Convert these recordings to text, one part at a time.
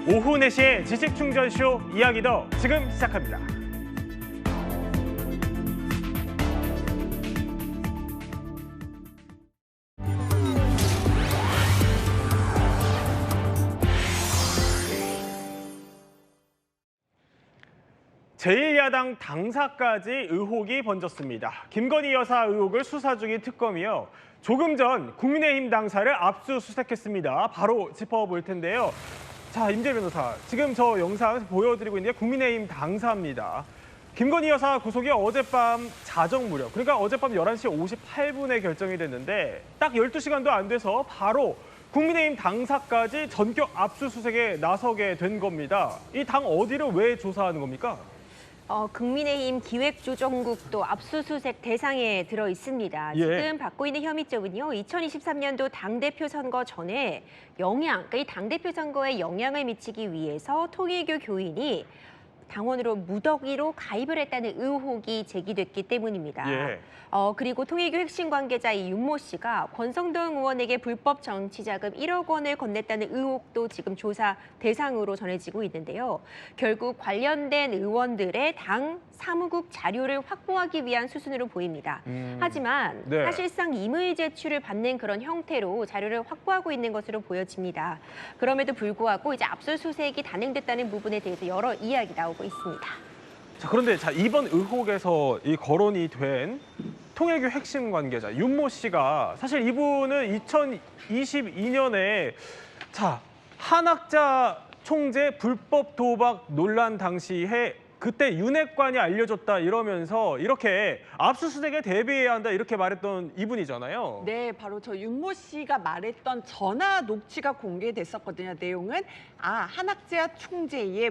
오후 4시에 지식충전쇼 이야기 더 지금 시작합니다. 제1야당 당사까지 의혹이 번졌습니다. 김건희 여사 의혹을 수사 중인 특검이요. 조금 전 국민의힘 당사를 압수수색했습니다. 바로 짚어볼 텐데요. 자, 임재 변호사, 지금 저 영상 보여드리고 있는 게 국민의힘 당사입니다. 김건희 여사 구속이 어젯밤 자정 무렵, 그러니까 어젯밤 11시 58분에 결정이 됐는데 딱 12시간도 안 돼서 바로 국민의힘 당사까지 전격 압수수색에 나서게 된 겁니다. 이 당 어디를 왜 조사하는 겁니까? 국민의힘 기획조정국도 압수수색 대상에 들어 있습니다. 예. 지금 받고 있는 혐의점은요, 2023년도 당대표 선거 전에 그러니까 이 당대표 선거에 영향을 미치기 위해서 통일교 교인이 당원으로 무더기로 가입을 했다는 의혹이 제기됐기 때문입니다. 예. 그리고 통일교 핵심 관계자 이 윤모 씨가 권성동 의원에게 불법 정치자금 1억 원을 건넸다는 의혹도 지금 조사 대상으로 전해지고 있는데요. 결국 관련된 의원들의 당 사무국 자료를 확보하기 위한 수순으로 보입니다. 하지만 네. 사실상 임의 제출을 받는 그런 형태로 자료를 확보하고 있는 것으로 보여집니다. 그럼에도 불구하고 이제 압수수색이 단행됐다는 부분에 대해서 여러 이야기 나오고 있습니다. 자, 그런데 이번 의혹에서 이 거론이 된 통일교 핵심 관계자 윤모 씨가 사실 이분은 2022년에 한학자 총재 불법 도박 논란 당시에 그때 윤핵관이 알려줬다 이러면서 이렇게 압수수색에 대비해야 한다 이렇게 말했던 이분이잖아요. 네, 바로 저 윤모 씨가 말했던 전화 녹취가 공개됐었거든요. 내용은 한학자 총재의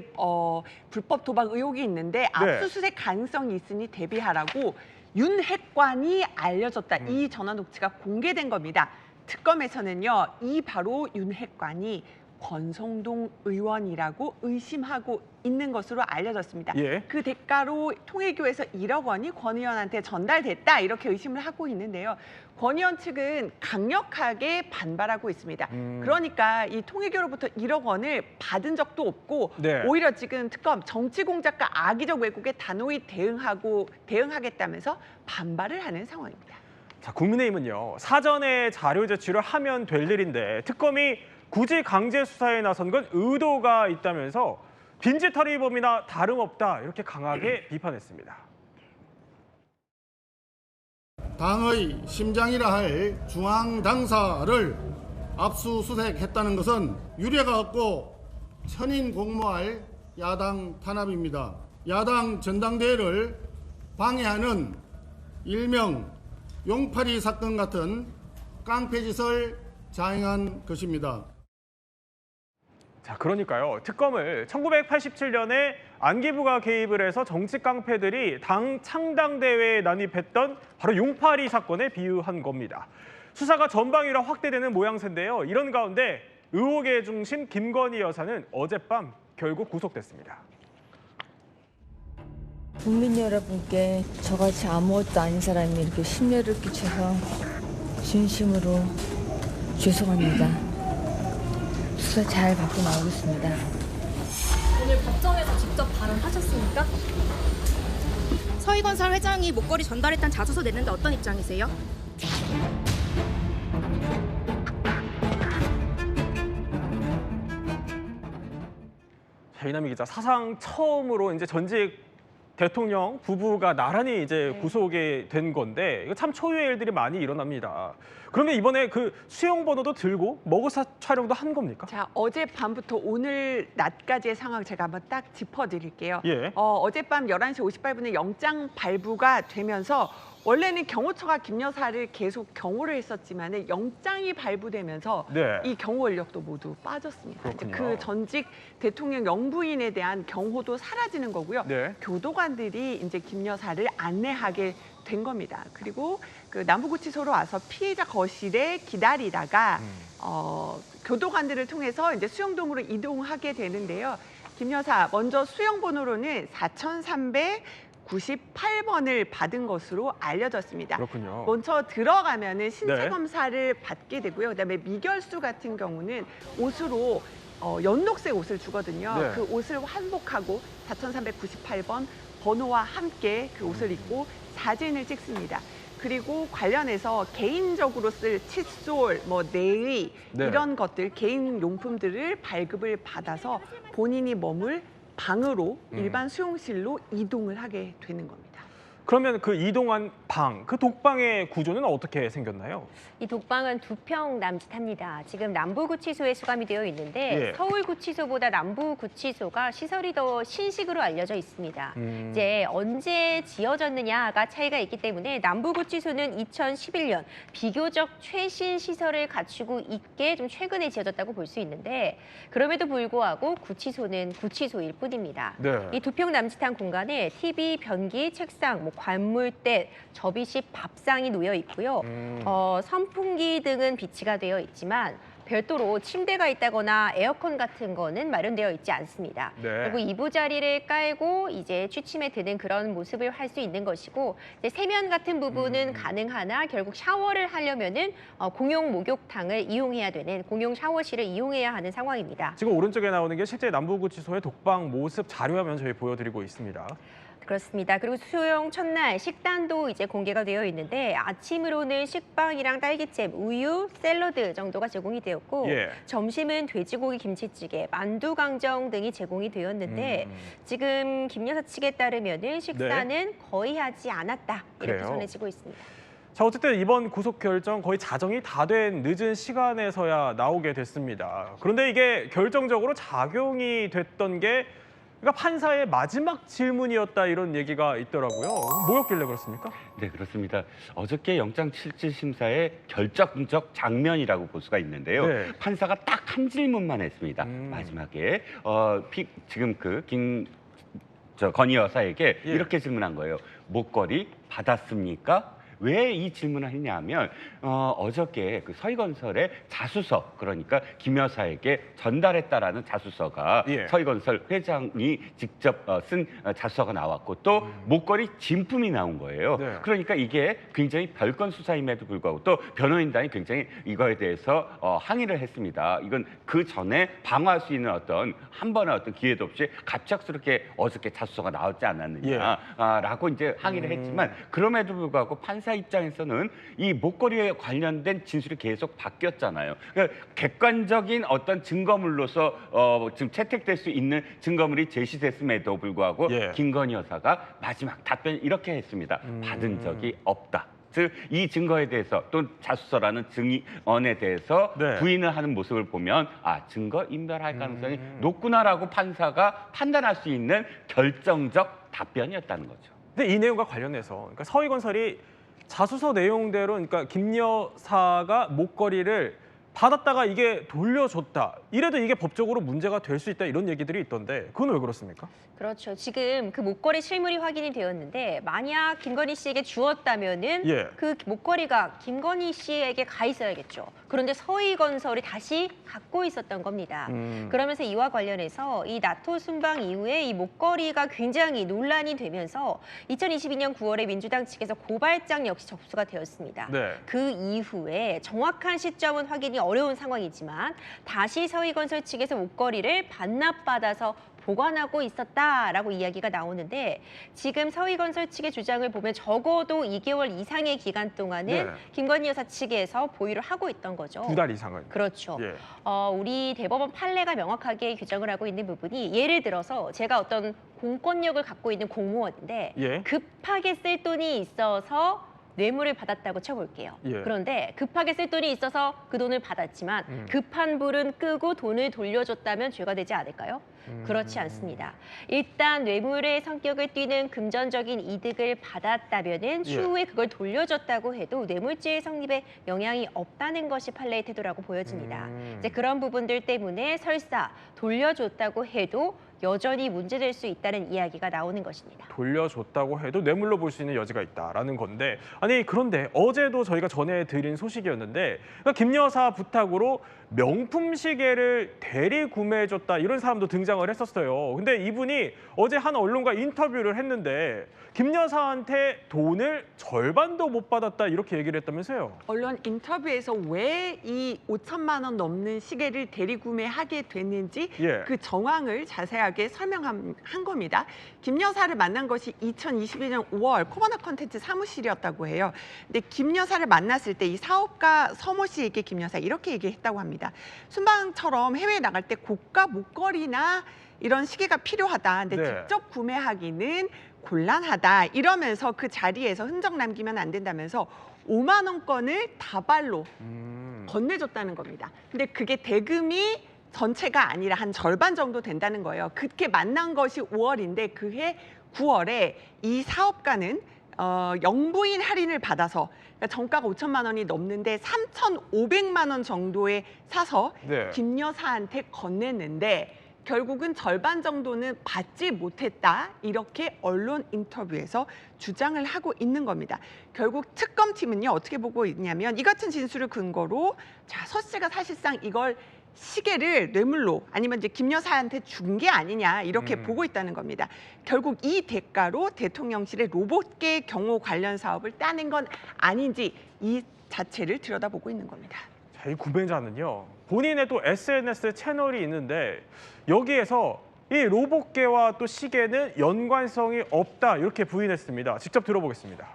불법 도박 의혹이 있는데 압수수색 가능성이 있으니 대비하라고 윤핵관이 알려줬다. 이 전화 녹취가 공개된 겁니다. 특검에서는요, 이 바로 윤핵관이 권성동 의원이라고 의심하고 있는 것으로 알려졌습니다. 예. 그 대가로 통일교에서 1억 원이 권 의원한테 전달됐다 이렇게 의심을 하고 있는데요. 권 의원 측은 강력하게 반발하고 있습니다. 그러니까 이 통일교로부터 1억 원을 받은 적도 없고 네. 오히려 지금 특검 정치 공작과 악의적 왜곡에 단호히 대응하겠다면서 반발을 하는 상황입니다. 자, 국민의힘은요, 사전에 자료 제출을 하면 될 일인데 특검이 굳이 강제 수사에 나선 건 의도가 있다면서 빈집털이범이나 다름없다 이렇게 강하게 비판했습니다. 당의 심장이라 할 중앙당사를 압수수색했다는 것은 유례가 없고 천인공모할 야당 탄압입니다. 야당 전당대회를 방해하는 일명 용팔이 사건 같은 깡패짓을 자행한 것입니다. 자, 그러니까요. 특검을 1987년에 안기부가 개입을 해서 정치 깡패들이 당 창당대회에 난입했던 바로 용팔이 사건에 비유한 겁니다. 수사가 전방위로 확대되는 모양새인데요. 이런 가운데 의혹의 중심 김건희 여사는 어젯밤 결국 구속됐습니다. 국민 여러분께 저같이 아무것도 아닌 사람이 이렇게 심려를 끼쳐서 진심으로 죄송합니다. 수사 잘 받고 나오겠습니다. 오늘 법정에서 직접 발언하셨습니까? 서희건설 회장이 목걸이 전달했다는 자소서 냈는데 어떤 입장이세요? 이남희 기자, 사상 처음으로 이제 전직 대통령 부부가 나란히 이제 구속이 된 건데 이거 참 초유의 일들이 많이 일어납니다. 그러면 이번에 그 수용 번호도 들고 머그샷 촬영도 한 겁니까? 자, 어젯밤부터 오늘 낮까지의 상황 제가 한번 딱 짚어드릴게요. 예. 어젯밤 11시 58분에 영장 발부가 되면서 원래는 경호처가 김 여사를 계속 경호를 했었지만 영장이 발부되면서 네. 이 경호 인력도 모두 빠졌습니다. 그렇군요. 그 전직 대통령 영부인에 대한 경호도 사라지는 거고요. 네. 교도관들이 이제 김 여사를 안내하게 된 겁니다. 그리고 그 남부구치소로 와서 피해자 거실에 기다리다가 교도관들을 통해서 이제 수용동으로 이동하게 되는데요. 김 여사 먼저 수용 번호로는 4300 1398번을 받은 것으로 알려졌습니다. 그렇군요. 먼저 들어가면은 신체 네. 검사를 받게 되고요. 그다음에 미결수 같은 경우는 옷으로 연록색 옷을 주거든요. 네. 그 옷을 환복하고 4398번 번호와 함께 그 옷을 입고 사진을 찍습니다. 그리고 관련해서 개인적으로 쓸 칫솔, 뭐 내의 네. 이런 것들 개인 용품들을 발급을 받아서 본인이 머물 방으로 일반 수용실로 이동을 하게 되는 겁니다. 그러면 그 이동한 방, 그 독방의 구조는 어떻게 생겼나요? 이 독방은 2평 남짓합니다. 지금 남부구치소에 수감이 되어 있는데 예. 서울구치소보다 남부구치소가 시설이 더 신식으로 알려져 있습니다. 이제 언제 지어졌느냐가 차이가 있기 때문에 남부구치소는 2011년 비교적 최신 시설을 갖추고 있게 좀 최근에 지어졌다고 볼 수 있는데 그럼에도 불구하고 구치소는 구치소일 뿐입니다. 네. 이 2평 남짓한 공간에 TV, 변기, 책상, 뭐 관물대, 접이식, 밥상이 놓여 있고요. 선풍기 등은 비치가 되어 있지만 별도로 침대가 있다거나 에어컨 같은 거는 마련되어 있지 않습니다. 네. 그리고 이부자리를 깔고 이제 취침에 드는 그런 모습을 할 수 있는 것이고 이제 세면 같은 부분은 가능하나 결국 샤워를 하려면은 공용 목욕탕을 이용해야 되는 공용 샤워실을 이용해야 하는 상황입니다. 지금 오른쪽에 나오는 게 실제 남부구치소의 독방 모습 자료화면 저희 보여드리고 있습니다. 그렇습니다. 그리고 수용 첫날 식단도 이제 공개가 되어 있는데 아침으로는 식빵이랑 딸기잼, 우유, 샐러드 정도가 제공이 되었고 예. 점심은 돼지고기 김치찌개, 만두 강정 등이 제공이 되었는데 지금 김 여사 측에 따르면은 식사는 거의 하지 않았다 이렇게 그래요? 전해지고 있습니다. 자, 어쨌든 이번 구속 결정 거의 자정이 다 된 늦은 시간에서야 나오게 됐습니다. 그런데 이게 결정적으로 작용이 됐던 게 그러니까 판사의 마지막 질문이었다 이런 얘기가 있더라고요. 뭐였길래 그렇습니까? 네, 그렇습니다. 어저께 영장실질심사의 결정적 장면이라고 볼 수가 있는데요. 네. 판사가 딱 한 질문만 했습니다. 마지막에 지금 건희 여사에게 예. 이렇게 질문한 거예요. 목걸이 받았습니까? 왜 이 질문을 했냐면 어저께 그 서희건설의 자수서 그러니까 김 여사에게 전달했다라는 자수서가 예. 서희건설 회장이 직접 쓴 자수서가 나왔고 또 목걸이 진품이 나온 거예요. 네. 그러니까 이게 굉장히 별건 수사임에도 불구하고 또 변호인단이 굉장히 이거에 대해서 항의를 했습니다. 이건 그 전에 방어할 수 있는 한 번의 기회도 없이 갑작스럽게 어저께 자수서가 나왔지 않았느냐라고 이제 항의를 했지만 그럼에도 불구하고 판사 입장에서는 이 목걸이에 관련된 진술이 계속 바뀌었잖아요. 그러니까 객관적인 어떤 증거물로서 지금 채택될 수 있는 증거물이 제시됐음에도 불구하고 예. 김건희 여사가 마지막 답변 이렇게 했습니다. 받은 적이 없다. 즉 이 증거에 대해서 또 자수서라는 증언에 대해서 네. 부인을 하는 모습을 보면 증거 인멸할 가능성이 높구나라고 판사가 판단할 수 있는 결정적 답변이었다는 거죠. 근데 이 내용과 관련해서 그러니까 서희건설이 자수서 내용대로 그러니까 김 여사가 목걸이를 받았다가 이게 돌려줬다. 이래도 이게 법적으로 문제가 될 수 있다 이런 얘기들이 있던데 그건 왜 그렇습니까? 그렇죠. 지금 그 목걸이 실물이 확인이 되었는데 만약 김건희 씨에게 주었다면은 예. 그 목걸이가 김건희 씨에게 가 있어야겠죠. 그런데 서희건설이 다시 갖고 있었던 겁니다. 그러면서 이와 관련해서 이 나토 순방 이후에 이 목걸이가 굉장히 논란이 되면서 2022년 9월에 민주당 측에서 고발장 역시 접수가 되었습니다. 네. 그 이후에 정확한 시점은 확인이 어려운 상황이지만 다시 서희건설 측에서 목걸이를 반납받아서 보관하고 있었다라고 이야기가 나오는데 지금 서희건설 측의 주장을 보면 적어도 2개월 이상의 기간 동안은 네. 김건희 여사 측에서 보유를 하고 있던 거죠. 2달 이상은. 그렇죠. 예. 우리 대법원 판례가 명확하게 규정을 하고 있는 부분이 예를 들어서 제가 어떤 공권력을 갖고 있는 공무원인데 예. 급하게 쓸 돈이 있어서 뇌물을 받았다고 쳐볼게요. 예. 그런데 급하게 쓸 돈이 있어서 그 돈을 받았지만 급한 불은 끄고 돈을 돌려줬다면 죄가 되지 않을까요? 그렇지 않습니다. 일단 뇌물의 성격을 띠는 금전적인 이득을 받았다면은 추후에 그걸 돌려줬다고 해도 뇌물죄의 성립에 영향이 없다는 것이 판례의 태도라고 보여집니다. 이제 그런 부분들 때문에 설사 돌려줬다고 해도 여전히 문제될 수 있다는 이야기가 나오는 것입니다. 돌려줬다고 해도 뇌물로 볼 수 있는 여지가 있다라는 건데, 아니 그런데 어제도 저희가 전해드린 소식이었는데, 그러니까 김 여사 부탁으로 명품 시계를 대리 구매해줬다 이런 사람도 등장을 했었어요. 근데 이분이 어제 한 언론과 인터뷰를 했는데 김 여사한테 돈을 절반도 못 받았다 이렇게 얘기를 했다면서요. 언론 인터뷰에서 왜 이 5천만 원 넘는 시계를 대리구매하게 됐는지 예. 그 정황을 자세하게 설명한 겁니다. 김 여사를 만난 것이 2022년 5월 코바나 컨텐츠 사무실이었다고 해요. 근데 김 여사를 만났을 때 이 사업가 서모 씨에게 김 여사 이렇게 얘기했다고 합니다. 순방처럼 해외에 나갈 때 고가 목걸이나 이런 시계가 필요하다. 근데 네. 직접 구매하기는 곤란하다. 이러면서 그 자리에서 흔적 남기면 안 된다면서 5만 원권을 다발로 건네줬다는 겁니다. 근데 그게 대금이 전체가 아니라 한 절반 정도 된다는 거예요. 그렇게 만난 것이 5월인데 그해 9월에 이 사업가는 영부인 할인을 받아서 그러니까 정가가 5천만 원이 넘는데 3,500만 원 정도에 사서 네. 김 여사한테 건넸는데 결국은 절반 정도는 받지 못했다. 이렇게 언론 인터뷰에서 주장을 하고 있는 겁니다. 결국 특검팀은요 어떻게 보고 있냐면 이 같은 진술을 근거로 자, 서 씨가 사실상 이걸 시계를 뇌물로 아니면 이제 김 여사한테 준 게 아니냐 이렇게 보고 있다는 겁니다. 결국 이 대가로 대통령실의 로봇계 경호 관련 사업을 따낸 건 아닌지 이 자체를 들여다보고 있는 겁니다. 자, 이 구매자는요, 본인의 또 SNS 채널이 있는데 여기에서 이 로봇계와 또 시계는 연관성이 없다 이렇게 부인했습니다. 직접 들어보겠습니다.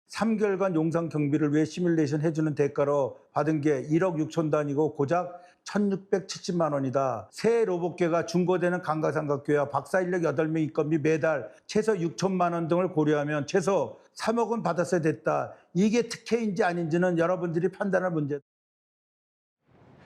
3개월간 용산 경비를 위해 시뮬레이션 해주는 대가로 받은 게 1억 6천 단위고 고작 1,670만 원이다. 새 로봇계가 중고되는 감가상각교와 박사 인력 8명 인건비 매달 최소 6천만 원 등을 고려하면 최소 3억 원 받았어야 됐다. 이게 특혜인지 아닌지는 여러분들이 판단할 문제다.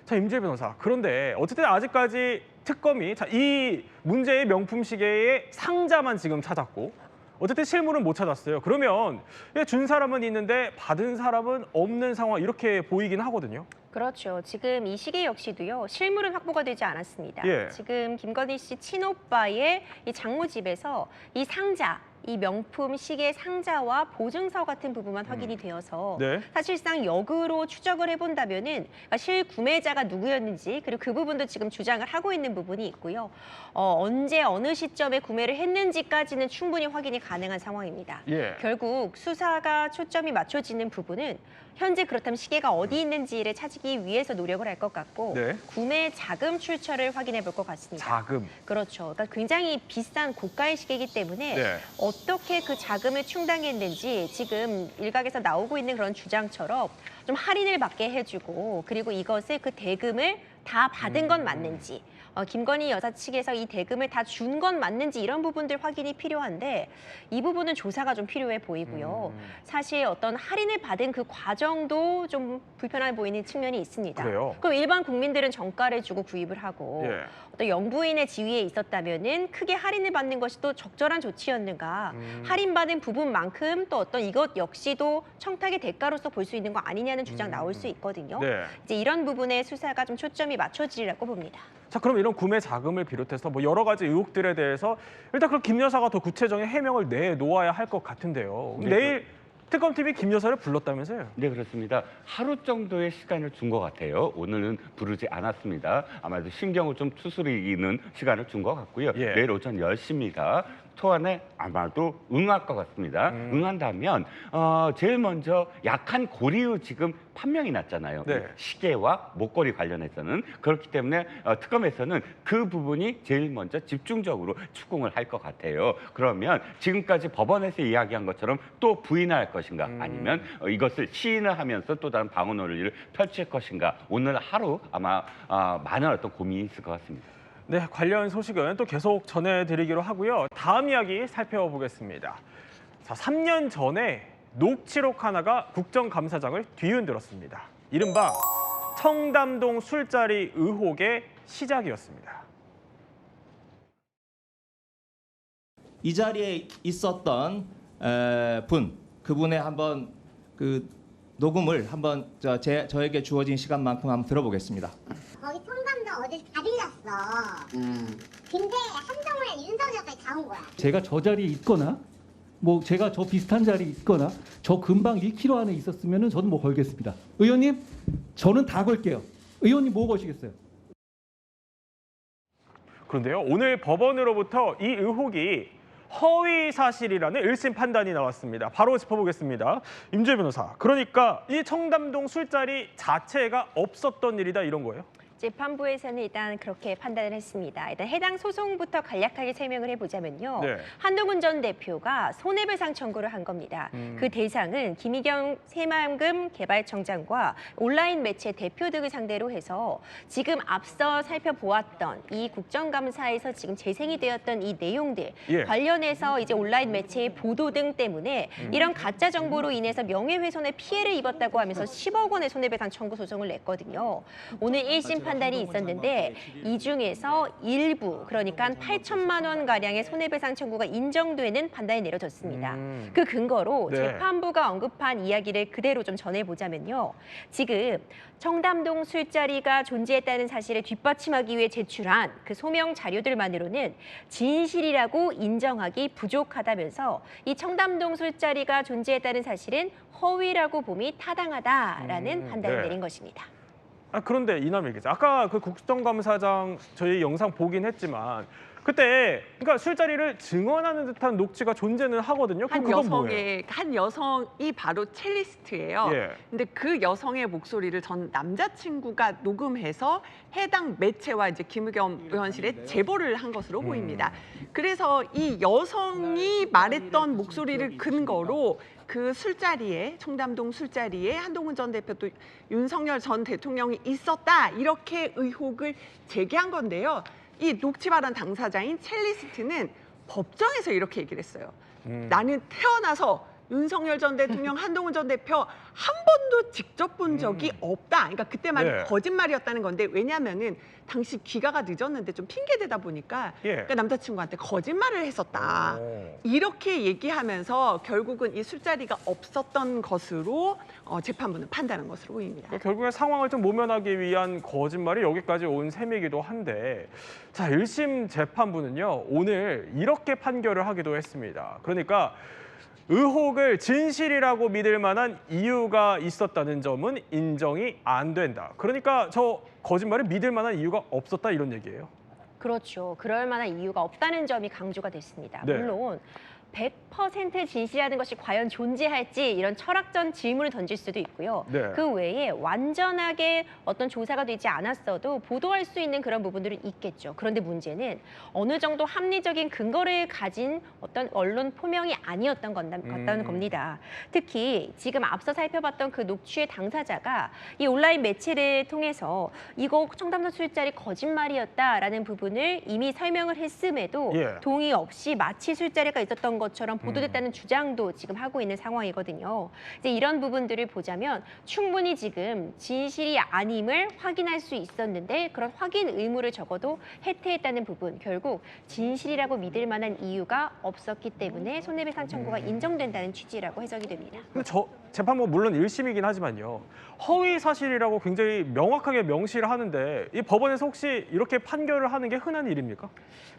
자, 임재 변호사. 그런데 어쨌든 아직까지 특검이 이 문제의 명품 시계의 상자만 지금 찾았고 어쨌든 실물은 못 찾았어요. 그러면 준 사람은 있는데 받은 사람은 없는 상황 이렇게 보이긴 하거든요. 그렇죠. 지금 이 시계 역시도요. 실물은 확보가 되지 않았습니다. 예. 지금 김건희 씨 친오빠의 이 장모집에서 이 상자, 이 명품 시계 상자와 보증서 같은 부분만 확인이 되어서 네. 사실상 역으로 추적을 해본다면은 그러니까 실구매자가 누구였는지 그리고 그 부분도 지금 주장을 하고 있는 부분이 있고요. 언제 어느 시점에 구매를 했는지까지는 충분히 확인이 가능한 상황입니다. 예. 결국 수사가 초점이 맞춰지는 부분은 현재 그렇다면 시계가 어디 있는지를 찾기 위해서 노력을 할 것 같고 네. 구매 자금 출처를 확인해 볼 것 같습니다. 자금. 그렇죠. 그러니까 굉장히 비싼 고가의 시계이기 때문에 네. 어떻게 그 자금을 충당했는지 지금 일각에서 나오고 있는 그런 주장처럼 좀 할인을 받게 해주고 그리고 이것을 그 대금을 다 받은 건 맞는지 김건희 여사 측에서 이 대금을 다 준 건 맞는지 이런 부분들 확인이 필요한데 이 부분은 조사가 좀 필요해 보이고요. 사실 어떤 할인을 받은 그 과정도 좀 불편해 보이는 측면이 있습니다. 그래요? 그럼 일반 국민들은 정가를 주고 구입을 하고 예. 어떤 영부인의 지위에 있었다면은 크게 할인을 받는 것이 또 적절한 조치였는가? 할인받은 부분만큼 또 어떤 이것 역시도 청탁의 대가로서 볼 수 있는 거 아니냐는 주장 나올 수 있거든요. 네. 이제 이런 부분에 수사가 좀 초점이 맞춰지리라고 봅니다. 자, 그럼 이런 구매 자금을 비롯해서 뭐 여러 가지 의혹들에 대해서 일단 그럼 김 여사가 더 구체적인 해명을 내놓아야 할 것 같은데요. 네, 내일 특검팀이 김 여사를 불렀다면서요? 네, 그렇습니다. 하루 정도의 시간을 준 것 같아요. 오늘은 부르지 않았습니다. 아마도 신경을 좀 추스리는 시간을 준 것 같고요. 예. 내일 오전 10시입니다. 토안에 아마도 응할 것 같습니다. 응한다면 제일 먼저 약한 고리의 지금 판명이 났잖아요. 네. 시계와 목걸이 관련해서는 그렇기 때문에 특검에서는 그 부분이 제일 먼저 집중적으로 추궁을 할 것 같아요. 그러면 지금까지 법원에서 이야기한 것처럼 또 부인할 것인가 아니면 이것을 시인을 하면서 또 다른 방어 논리를 펼칠 것인가 오늘 하루 아마 많은 어떤 고민이 있을 것 같습니다. 네, 관련 소식은 또 계속 전해드리기로 하고요. 다음 이야기 살펴보겠습니다. 자, 3년 전에 녹취록 하나가 국정감사장을 뒤흔들었습니다. 이른바 청담동 술자리 의혹의 시작이었습니다. 이 자리에 있었던 그분의 한번 그 녹음을 한번 저에게 주어진 시간만큼 한번 들어보겠습니다. 거기 청담동 어디 다빌렸어. 근데 한동훈 윤석열까지 다 온 거야. 제가 저 자리에 있거나 뭐 제가 저 비슷한 자리에 있거나 저 근방 1km 안에 있었으면은 저는 뭐 걸겠습니다. 의원님, 저는 다 걸게요. 의원님 뭐 거시겠어요? 그런데요, 오늘 법원으로부터 이 의혹이 허위 사실이라는 1심 판단이 나왔습니다. 바로 짚어보겠습니다. 임주혜 변호사, 그러니까 이 청담동 술자리 자체가 없었던 일이다 이런 거예요? 재판부에서는 일단 그렇게 판단을 했습니다. 일단 해당 소송부터 간략하게 설명을 해보자면요. 네. 한동훈 전 대표가 손해배상 청구를 한 겁니다. 그 대상은 김희경 새만금 개발청장과 온라인 매체 대표 등을 상대로 해서 지금 앞서 살펴보았던 이 국정감사에서 지금 재생이 되었던 이 내용들 예. 관련해서 이제 온라인 매체의 보도 등 때문에 이런 가짜 정보로 인해서 명예훼손의 피해를 입었다고 하면서 10억 원의 손해배상 청구 소송을 냈거든요. 오늘 1심 판단이 있었는데 이 중에서 일부, 그러니까 8천만 원 가량의 손해배상 청구가 인정되는 판단이 내려졌습니다. 그 근거로 네. 재판부가 언급한 이야기를 그대로 좀 전해보자면요. 지금 청담동 술자리가 존재했다는 사실을 뒷받침하기 위해 제출한 그 소명 자료들만으로는 진실이라고 인정하기 부족하다면서 이 청담동 술자리가 존재했다는 사실은 허위라고 봄이 타당하다라는 판단을 네. 내린 것입니다. 그런데 이남일 기자, 아까 그 국정감사장 저희 영상 보긴 했지만 그때 그러니까 술자리를 증언하는 듯한 녹취가 존재는 하거든요. 그건 뭐예요? 한 여성이 바로 첼리스트예요. 예. 근데 그 여성의 목소리를 전 남자친구가 녹음해서 해당 매체와 이제 김의겸 의원실에 제보를 한 것으로 보입니다. 그래서 이 여성이 말했던 목소리를 근거로 그 술자리에, 청담동 술자리에 한동훈 전 대표 또 윤석열 전 대통령이 있었다, 이렇게 의혹을 제기한 건데요. 이 녹취 발언 당사자인 첼리스트는 법정에서 이렇게 얘기를 했어요. 나는 태어나서 윤석열 전 대통령, 한동훈 전 대표 한 번도 직접 본 적이 없다. 그러니까 그때 말이 네. 거짓말이었다는 건데, 왜냐하면은 당시 귀가가 늦었는데 좀 핑계대다 보니까 예. 그러니까 남자친구한테 거짓말을 했었다. 오. 이렇게 얘기하면서 결국은 이 술자리가 없었던 것으로 재판부는 판단한 것으로 보입니다. 그러니까 결국에 상황을 좀 모면하기 위한 거짓말이 여기까지 온 셈이기도 한데, 자, 1심 재판부는요, 오늘 이렇게 판결을 하기도 했습니다. 그러니까 의혹을 진실이라고 믿을 만한 이유가 있었다는 점은 인정이 안 된다. 그러니까 저 거짓말을 믿을 만한 이유가 없었다, 이런 얘기예요. 그렇죠. 그럴 만한 이유가 없다는 점이 강조가 됐습니다. 네. 물론 100% 진실이라는 것이 과연 존재할지 이런 철학적 질문을 던질 수도 있고요. 네. 그 외에 완전하게 어떤 조사가 되지 않았어도 보도할 수 있는 그런 부분들은 있겠죠. 그런데 문제는 어느 정도 합리적인 근거를 가진 어떤 언론 포명이 아니었던 같다는 겁니다. 특히 지금 앞서 살펴봤던 그 녹취의 당사자가 이 온라인 매체를 통해서 이거 청담동 술자리 거짓말이었다라는 부분을 이미 설명을 했음에도 예. 동의 없이 마치 술자리가 있었던 것처럼 보도됐다는 주장도 지금 하고 있는 상황이거든요. 이제 이런 부분들을 보자면 충분히 지금 진실이 아님을 확인할 수 있었는데 그런 확인 의무를 적어도 해태했다는 부분, 결국 진실이라고 믿을 만한 이유가 없었기 때문에 손해배상 청구가 인정된다는 취지라고 해석이 됩니다. 근데 저 재판부 물론 1심이긴 하지만요, 허위 사실이라고 굉장히 명확하게 명시를 하는데 이 법원에서 혹시 이렇게 판결을 하는 게 흔한 일입니까?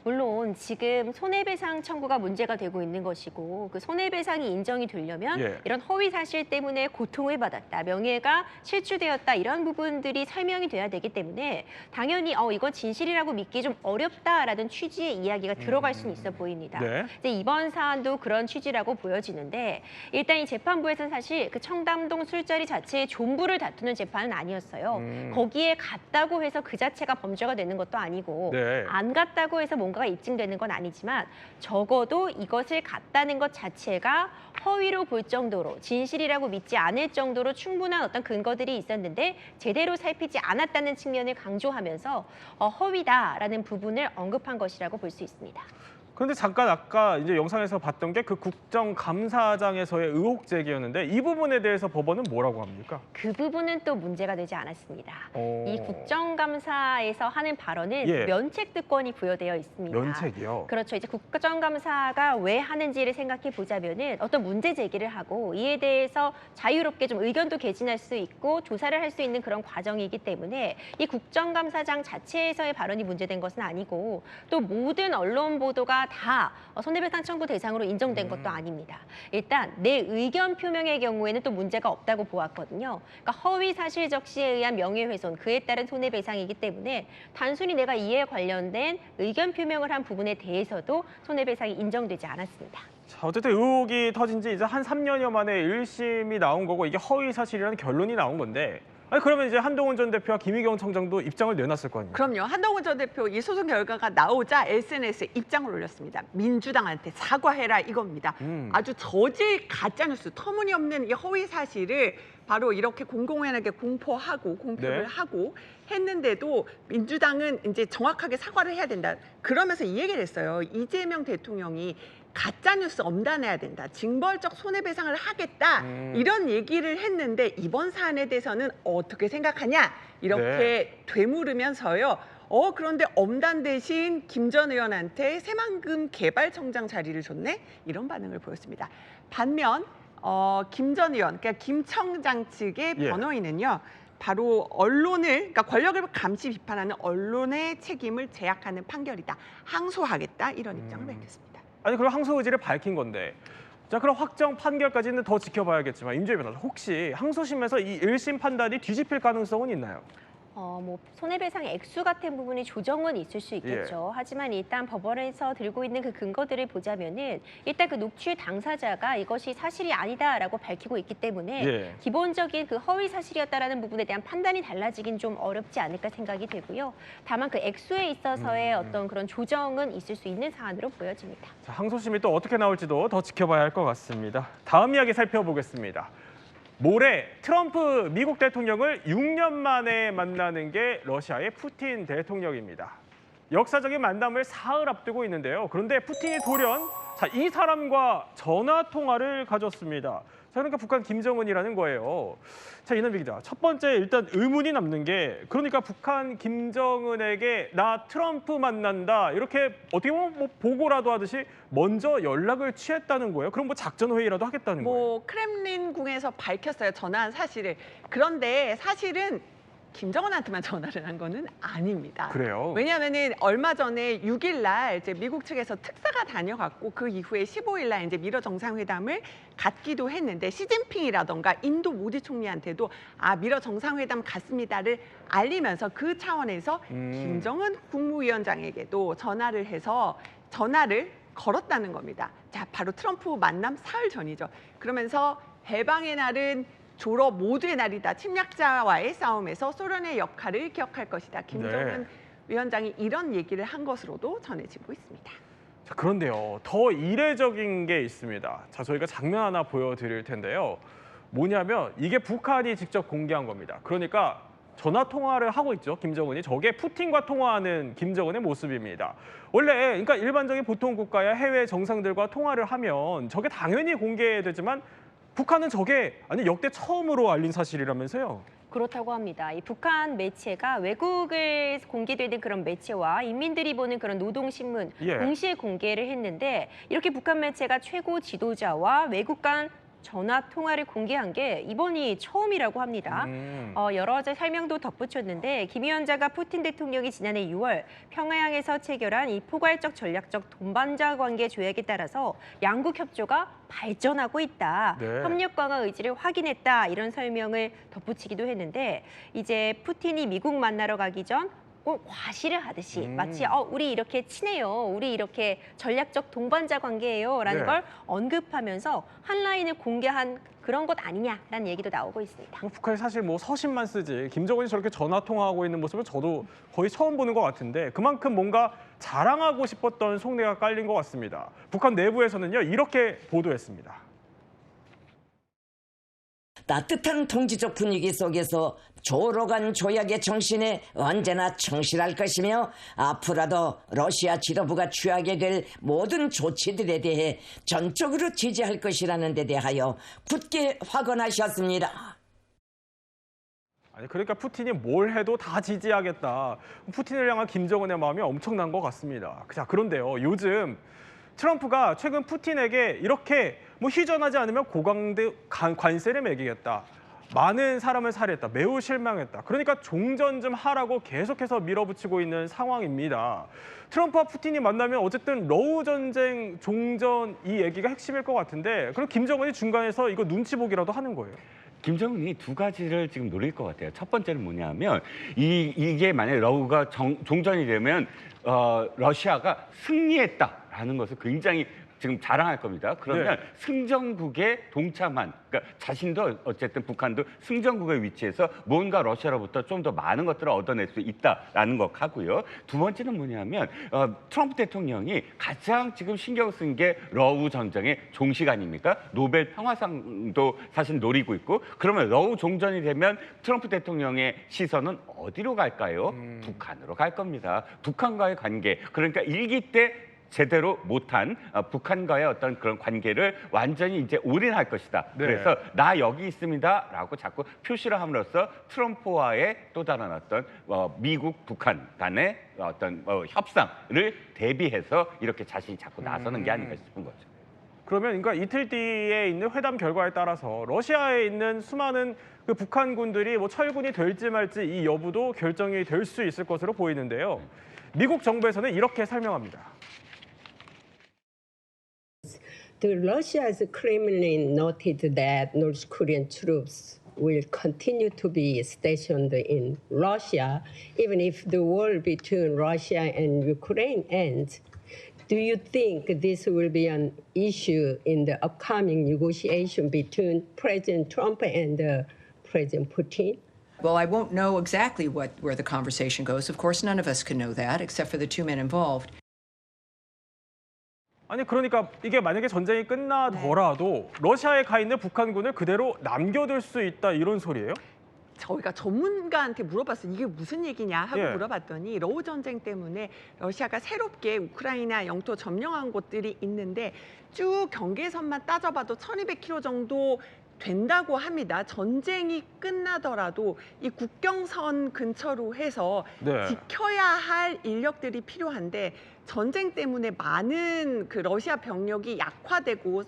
물론 지금 손해배상 청구가 문제가 되고 있는 것이고, 그 손해배상이 인정이 되려면 예. 이런 허위 사실 때문에 고통을 받았다, 명예가 실추되었다, 이런 부분들이 설명이 돼야 되기 때문에 당연히 이건 진실이라고 믿기 좀 어렵다라는 취지의 이야기가 들어갈 수는 있어 보입니다. 네. 이제 이번 사안도 그런 취지라고 보여지는데, 일단 이 재판부에서는 사실 그 청담동 술자리 자체의 존부를 다투는 재판은 아니었어요. 거기에 갔다고 해서 그 자체가 범죄가 되는 것도 아니고 네. 안 갔다고 해서 뭔가가 입증되는 건 아니지만 적어도 이것을 갔다는 것 자체가 허위로 볼 정도로, 진실이라고 믿지 않을 정도로 충분한 어떤 근거들이 있었는데 제대로 살피지 않았다는 측면을 강조하면서 허위다라는 부분을 언급한 것이라고 볼 수 있습니다. 그런데 잠깐 아까 이제 영상에서 봤던 게 그 국정감사장에서의 의혹 제기였는데 이 부분에 대해서 법원은 뭐라고 합니까? 그 부분은 또 문제가 되지 않았습니다. 오. 이 국정감사에서 하는 발언은 예. 면책특권이 부여되어 있습니다. 면책이요? 그렇죠. 이제 국정감사가 왜 하는지를 생각해 보자면은 어떤 문제 제기를 하고 이에 대해서 자유롭게 좀 의견도 개진할 수 있고 조사를 할 수 있는 그런 과정이기 때문에 이 국정감사장 자체에서의 발언이 문제된 것은 아니고 또 모든 언론 보도가 다 손해배상 청구 대상으로 인정된 것도 아닙니다. 일단 내 의견 표명의 경우에는 또 문제가 없다고 보았거든요. 그러니까 허위 사실 적시에 의한 명예훼손, 그에 따른 손해배상이기 때문에 단순히 내가 이에 관련된 의견 표명을 한 부분에 대해서도 손해배상이 인정되지 않았습니다. 자, 어쨌든 의혹이 터진 지 이제 한 3년여 만에 1심이 나온 거고 이게 허위 사실이라는 결론이 나온 건데 아니 그러면 이제 한동훈 전 대표와 김의겸 청장도 입장을 내놨을 거 아니에요? 그럼요. 한동훈 전 대표 이 소송 결과가 나오자 SNS에 입장을 올렸습니다. 민주당한테 사과해라 이겁니다. 아주 저질 가짜뉴스, 터무니없는 이 허위 사실을 바로 이렇게 공공연하게 공표를 네. 하고 했는데도 민주당은 이제 정확하게 사과를 해야 된다. 그러면서 이 얘기를 했어요. 이재명 대통령이 가짜뉴스 엄단해야 된다. 징벌적 손해배상을 하겠다. 이런 얘기를 했는데 이번 사안에 대해서는 어떻게 생각하냐? 이렇게 되물으면서요. 그런데 엄단 대신 김 전 의원한테 새만금 개발청장 자리를 줬네? 이런 반응을 보였습니다. 반면 김 전 의원, 그러니까 김 청장 측의 변호인은요. 바로 언론을, 그러니까 권력을 감시 비판하는 언론의 책임을 제약하는 판결이다. 항소하겠다. 이런 입장을 밝혔습니다. 아니 그럼 항소 의지를 밝힌 건데 자 그럼 확정 판결까지는 더 지켜봐야겠지만 임주혜 변호사 혹시 항소심에서 이 1심 판단이 뒤집힐 가능성은 있나요? 뭐 손해배상 액수 같은 부분이 조정은 있을 수 있겠죠. 하지만 일단 법원에서 들고 있는 그 근거들을 보자면은 일단 그 녹취 당사자가 이것이 사실이 아니다라고 밝히고 있기 때문에 기본적인 그 허위 사실이었다라는 부분에 대한 판단이 달라지긴 좀 어렵지 않을까 생각이 되고요. 다만 그 액수에 있어서의 어떤 그런 조정은 있을 수 있는 사안으로 보여집니다. 자, 항소심이 또 어떻게 나올지도 더 지켜봐야 할 것 같습니다. 다음 이야기 살펴보겠습니다. 모레 트럼프 미국 대통령을 6년 만에 만나는 게 러시아의 푸틴 대통령입니다. 역사적인 만남을 사흘 앞두고 있는데요. 그런데 푸틴이 돌연 이 사람과 전화 통화를 가졌습니다. 자, 그러니까 북한 김정은이라는 거예요. 자, 이남비 기자, 첫 번째 일단 의문이 남는 게 그러니까 북한 김정은에게 나 트럼프 만난다 이렇게 어떻게 보면 뭐 보고라도 하듯이 먼저 연락을 취했다는 거예요. 그럼 뭐 작전 회의라도 하겠다는 거예요. 크렘린궁에서 밝혔어요. 전화한 사실을. 그런데 사실은 김정은한테만 전화를 한 거는 아닙니다. 그래요? 왜냐하면은 얼마 전에 6일 날 이제 미국 측에서 특사가 다녀갔고 그 이후에 15일 날 이제 미러 정상회담을 갖기도 했는데 시진핑이라던가 인도 모디 총리한테도 미러 정상회담 갔습니다를 알리면서 그 차원에서 김정은 국무위원장에게도 전화를 해서 전화를 걸었다는 겁니다. 자, 바로 트럼프 만남 사흘 전이죠. 그러면서 해방의 날은 졸업 모두의 날이다. 침략자와의 싸움에서 소련의 역할을 기억할 것이다. 김정은 위원장이 이런 얘기를 한 것으로도 전해지고 있습니다. 자, 그런데요. 더 이례적인 게 있습니다. 자, 저희가 장면 하나 보여드릴 텐데요. 뭐냐면 이게 북한이 직접 공개한 겁니다. 그러니까 전화 통화를 하고 있죠. 김정은이. 저게 푸틴과 통화하는 김정은의 모습입니다. 원래 그러니까 일반적인 보통 국가야 해외 정상들과 통화를 하면 저게 당연히 공개되지만 북한은 저게 역대 처음으로 알린 사실이라면서요? 그렇다고 합니다. 이 북한 매체가 외국에 공개되는 그런 매체와 인민들이 보는 그런 노동신문 동시에 공개를 했는데 이렇게 북한 매체가 최고 지도자와 외국 간 전화 통화를 공개한 게 이번이 처음이라고 합니다. 여러 가지 설명도 덧붙였는데 김 위원장과 푸틴 대통령이 지난해 6월 평양에서 체결한 이 포괄적 전략적 동반자 관계 조약에 따라서 양국 협조가 발전하고 있다. 협력 강화 의지를 확인했다. 이런 설명을 덧붙이기도 했는데 이제 푸틴이 미국 만나러 가기 전 과시를 하듯이 마치 우리 이렇게 친해요. 우리 이렇게 전략적 동반자 관계예요. 라는 걸 언급하면서 한 라인을 공개한 그런 것 아니냐라는 얘기도 나오고 있습니다. 북한이 사실 뭐 서신만 쓰지 김정은이 저렇게 전화 통화하고 있는 모습은 저도 거의 처음 보는 것 같은데 그만큼 뭔가 자랑하고 싶었던 속내가 깔린 것 같습니다. 북한 내부에서는요 이렇게 보도했습니다. 따뜻한 동지적 분위기 속에서 조로간 조약의 정신에 언제나 충실할 것이며 앞으로도 러시아 지도부가 취하게 될 모든 조치들에 대해 전적으로 지지할 것이라는 데 대하여 굳게 확언하셨습니다. 아니 그러니까 푸틴이 뭘 해도 다 지지하겠다. 푸틴을 향한 김정은의 마음이 엄청난 것 같습니다. 자, 그런데요. 요즘 트럼프가 최근 푸틴에게 이렇게 뭐 휴전하지 않으면 고강도 관세를 매기겠다. 많은 사람을 살해했다. 매우 실망했다. 그러니까 종전 좀 하라고 계속해서 밀어붙이고 있는 상황입니다. 트럼프와 푸틴이 만나면 어쨌든 러우 전쟁 종전 이 얘기가 핵심일 것 같은데 그럼 김정은이 중간에서 이거 눈치 보기라도 하는 거예요? 김정은이 두 가지를 지금 노릴 것 같아요. 첫 번째는 뭐냐면 이게 만약에 러우가 종전이 되면 러시아가 승리했다라는 것을 굉장히 지금 자랑할 겁니다. 그러면 네. 승전국에 동참한, 그러니까 자신도 어쨌든 북한도 승전국의 위치에서 뭔가 러시아로부터 좀 더 많은 것들을 얻어낼 수 있다라는 것 하고요. 두 번째는 뭐냐면 트럼프 대통령이 가장 지금 신경 쓴 게 러우 전쟁의 종식 아닙니까? 노벨 평화상도 사실 노리고 있고 그러면 러우 종전이 되면 트럼프 대통령의 시선은 어디로 갈까요? 북한으로 갈 겁니다. 북한과의 관계, 그러니까 일기 때 제대로 못한 북한과의 어떤 그런 관계를 완전히 이제 올인할 것이다. 네. 그래서 나 여기 있습니다라고 자꾸 표시를 함으로써 트럼프와의 또 다른 어떤 미국 북한 간의 어떤 협상을 대비해서 이렇게 자신이 자꾸 나서는 게 아닌가 싶은 거죠. 그러면 그러니까 이틀 뒤에 있는 회담 결과에 따라서 러시아에 있는 수많은 그 북한군들이 뭐 철군이 될지 말지 이 여부도 결정이 될 수 있을 것으로 보이는데요. 미국 정부에서는 이렇게 설명합니다. The Russia's Kremlin noted that North Korean troops will continue to be stationed in Russia even if the war between Russia and Ukraine ends. Do you think this will be an issue in the upcoming negotiation between President Trump and President Putin? Well, I won't know exactly where the conversation goes. Of course, none of us can know that except for the two men involved. 아니 그러니까 이게 만약에 전쟁이 끝나더라도 러시아에 가 있는 북한군을 그대로 남겨둘 수 있다 이런 소리예요? 저희가 전문가한테 물어봤어요. 이게 무슨 얘기냐 하고 물어봤더니 러우 전쟁 때문에 러시아가 새롭게 우크라이나 영토 점령한 곳들이 있는데 쭉 경계선만 따져봐도 1200km 정도 된다고 합니다. 전쟁이 끝나더라도 이 국경선 근처로 해서 지켜야 할 인력들이 필요한데 전쟁 때문에 많은 그 러시아 병력이 약화되고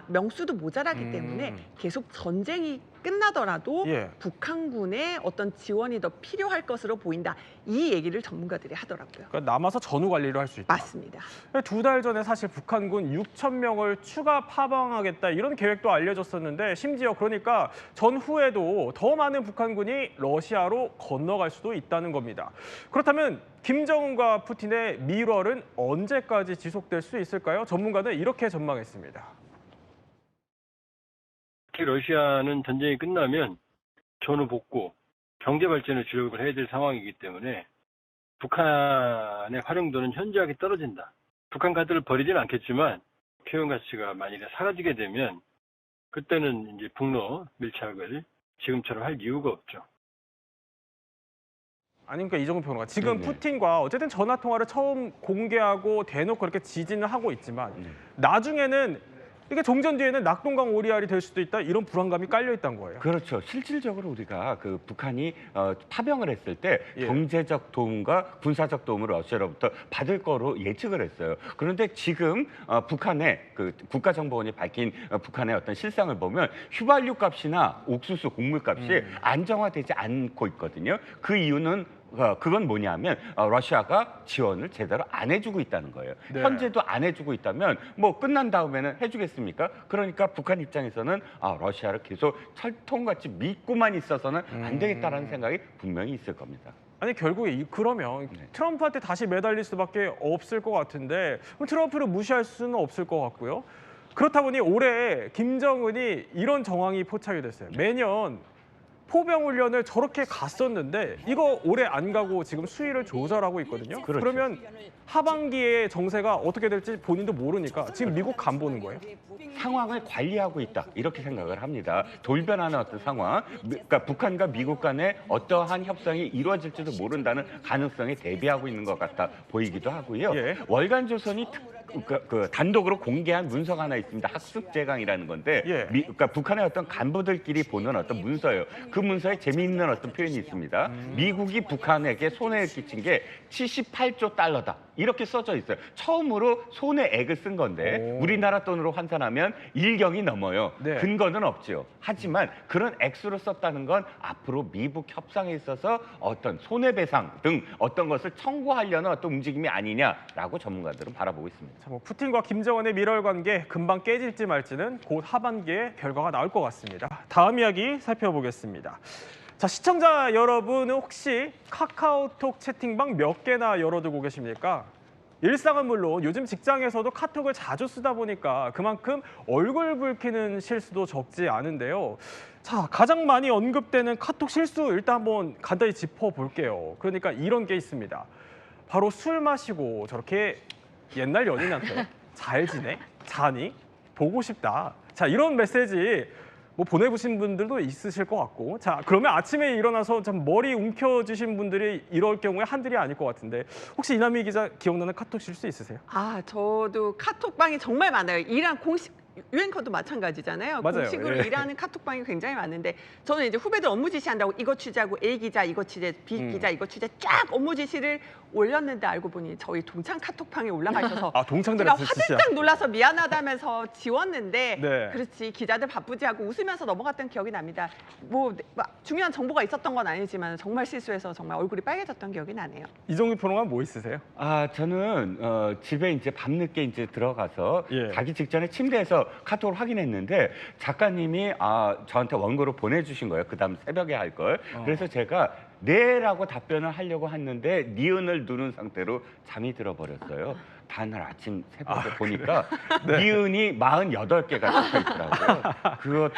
명수도 모자라기 때문에 계속 전쟁이 끝나더라도 북한군의 어떤 지원이 더 필요할 것으로 보인다. 이 얘기를 전문가들이 하더라고요. 그러니까 남아서 전후 관리를 할 수 있다. 맞습니다. 2달 전에 사실 북한군 6,000명을 추가 파병하겠다 이런 계획도 알려졌었는데 심지어 그러니까 전후에도 더 많은 북한군이 러시아로 건너갈 수도 있다는 겁니다. 그렇다면 김정은과 푸틴의 밀월은 언제까지 지속될 수 있을까요? 전문가는 이렇게 전망했습니다. 러시아는 전쟁이 끝나면 전후 복구, 경제 발전에 주력을 해야 될 상황이기 때문에 북한의 활용도는 현저하게 떨어진다. 북한 카드를 버리지는 않겠지만 표현 가치가 만일에 사라지게 되면 그때는 이제 북러 밀착을 지금처럼 할 이유가 없죠. 아니 그러니까 이정훈 평론가 지금 푸틴과 어쨌든 전화 통화를 처음 공개하고 대놓고 그렇게 지진을 하고 있지만 나중에는 이게 종전 뒤에는 낙동강 오리알이 될 수도 있다 이런 불안감이 깔려 있다는 거예요. 그렇죠. 실질적으로 우리가 그 북한이 파병을 했을 때 경제적 도움과 군사적 도움을 러시아로부터 받을 거로 예측을 했어요. 그런데 지금 북한의 그 국가정보원이 밝힌 북한의 어떤 실상을 보면 휘발유 값이나 옥수수 곡물 값이 안정화되지 않고 있거든요. 그 이유는 그건 뭐냐면 러시아가 지원을 제대로 안 해주고 있다는 거예요. 현재도 안 해주고 있다면 뭐 끝난 다음에는 해주겠습니까? 그러니까 북한 입장에서는 러시아를 계속 철통같이 믿고만 있어서는 안 되겠다라는 생각이 분명히 있을 겁니다. 아니 결국에 그러면 트럼프한테 다시 매달릴 수밖에 없을 것 같은데 그럼 트럼프를 무시할 수는 없을 것 같고요. 그렇다 보니 올해 김정은이 이런 정황이 포착이 됐어요. 매년 포병 훈련을 저렇게 갔었는데 이거 올해 안 가고 지금 수위를 조절하고 있거든요. 그렇죠. 그러면 하반기에 정세가 어떻게 될지 본인도 모르니까 지금 미국 간 보는 거예요. 상황을 관리하고 있다 이렇게 생각을 합니다. 돌변하는 어떤 상황, 그러니까 북한과 미국 간에 어떠한 협상이 이루어질지도 모른다는 가능성에 대비하고 있는 것 같아 보이기도 하고요. 예. 월간조선이 단독으로 공개한 문서가 하나 있습니다. 학습재강이라는 건데, 예. 그러니까 북한의 어떤 간부들끼리 보는 어떤 문서예요. 그 문서에 재미있는 어떤 표현이 있습니다. 미국이 북한에게 손해를 끼친 게 78조 달러다. 이렇게 써져 있어요. 처음으로 손해액을 쓴 건데 우리나라 돈으로 환산하면 1경이 넘어요. 네. 근거는 없죠. 하지만 그런 액수를 썼다는 건 앞으로 미북 협상에 있어서 어떤 손해배상 등 어떤 것을 청구하려는 어떤 움직임이 아니냐라고 전문가들은 바라보고 있습니다. 자, 뭐 푸틴과 김정은의 밀월 관계 금방 깨질지 말지는 곧 하반기에 결과가 나올 것 같습니다. 다음 이야기 살펴보겠습니다. 자, 시청자 여러분은 혹시 카카오톡 채팅방 몇 개나 열어두고 계십니까? 일상은 물론 요즘 직장에서도 카톡을 자주 쓰다 보니까 그만큼 얼굴 붉히는 실수도 적지 않은데요. 자, 가장 많이 언급되는 카톡 실수 일단 한번 간단히 짚어볼게요. 그러니까 이런 게 있습니다. 바로 술 마시고 저렇게 옛날 연인한테 잘 지내? 자니? 보고 싶다. 자, 이런 메시지 뭐 보내보신 분들도 있으실 것 같고, 자, 그러면 아침에 일어나서 좀 머리 움켜쥐신 분들이 이럴 경우에 한둘이 아닐 것 같은데 혹시 이남희 기자 기억나는 카톡 실수 있으세요? 아, 저도 카톡방이 정말 많아요. 일한 공식 유행커도 마찬가지잖아요. 맞아요. 공식으로 예. 일하는 카톡방이 굉장히 많은데 저는 이제 후배들 업무 지시한다고 이거 취재하고 A 기자 이거 취재, B 기자 이거 취재 쫙 업무 지시를 올렸는데 알고 보니 저희 동창 카톡방에 올라가셔서 아, 동창들한테 제가 지시야. 화들짝 놀라서 미안하다면서 지웠는데 네. 그렇지 기자들 바쁘지 하고 웃으면서 넘어갔던 기억이 납니다. 뭐 중요한 정보가 있었던 건 아니지만 정말 실수해서 정말 얼굴이 빨개졌던 기억이 나네요. 이정규 평론가 뭐 있으세요? 아, 저는 집에 이제 밤늦게 이제 들어가서 예. 자기 직전에 침대에서 카톡을 확인했는데 작가님이 저한테 원고로 보내주신 거예요. 그다음 새벽에 할 걸. 그래서 제가 네라고 답변을 하려고 했는데 니은을 누른 상태로 잠이 들어버렸어요. 다음날 아침 새벽에 보니까 네. 니은이 48개가 적혀 있더라고요. 그것도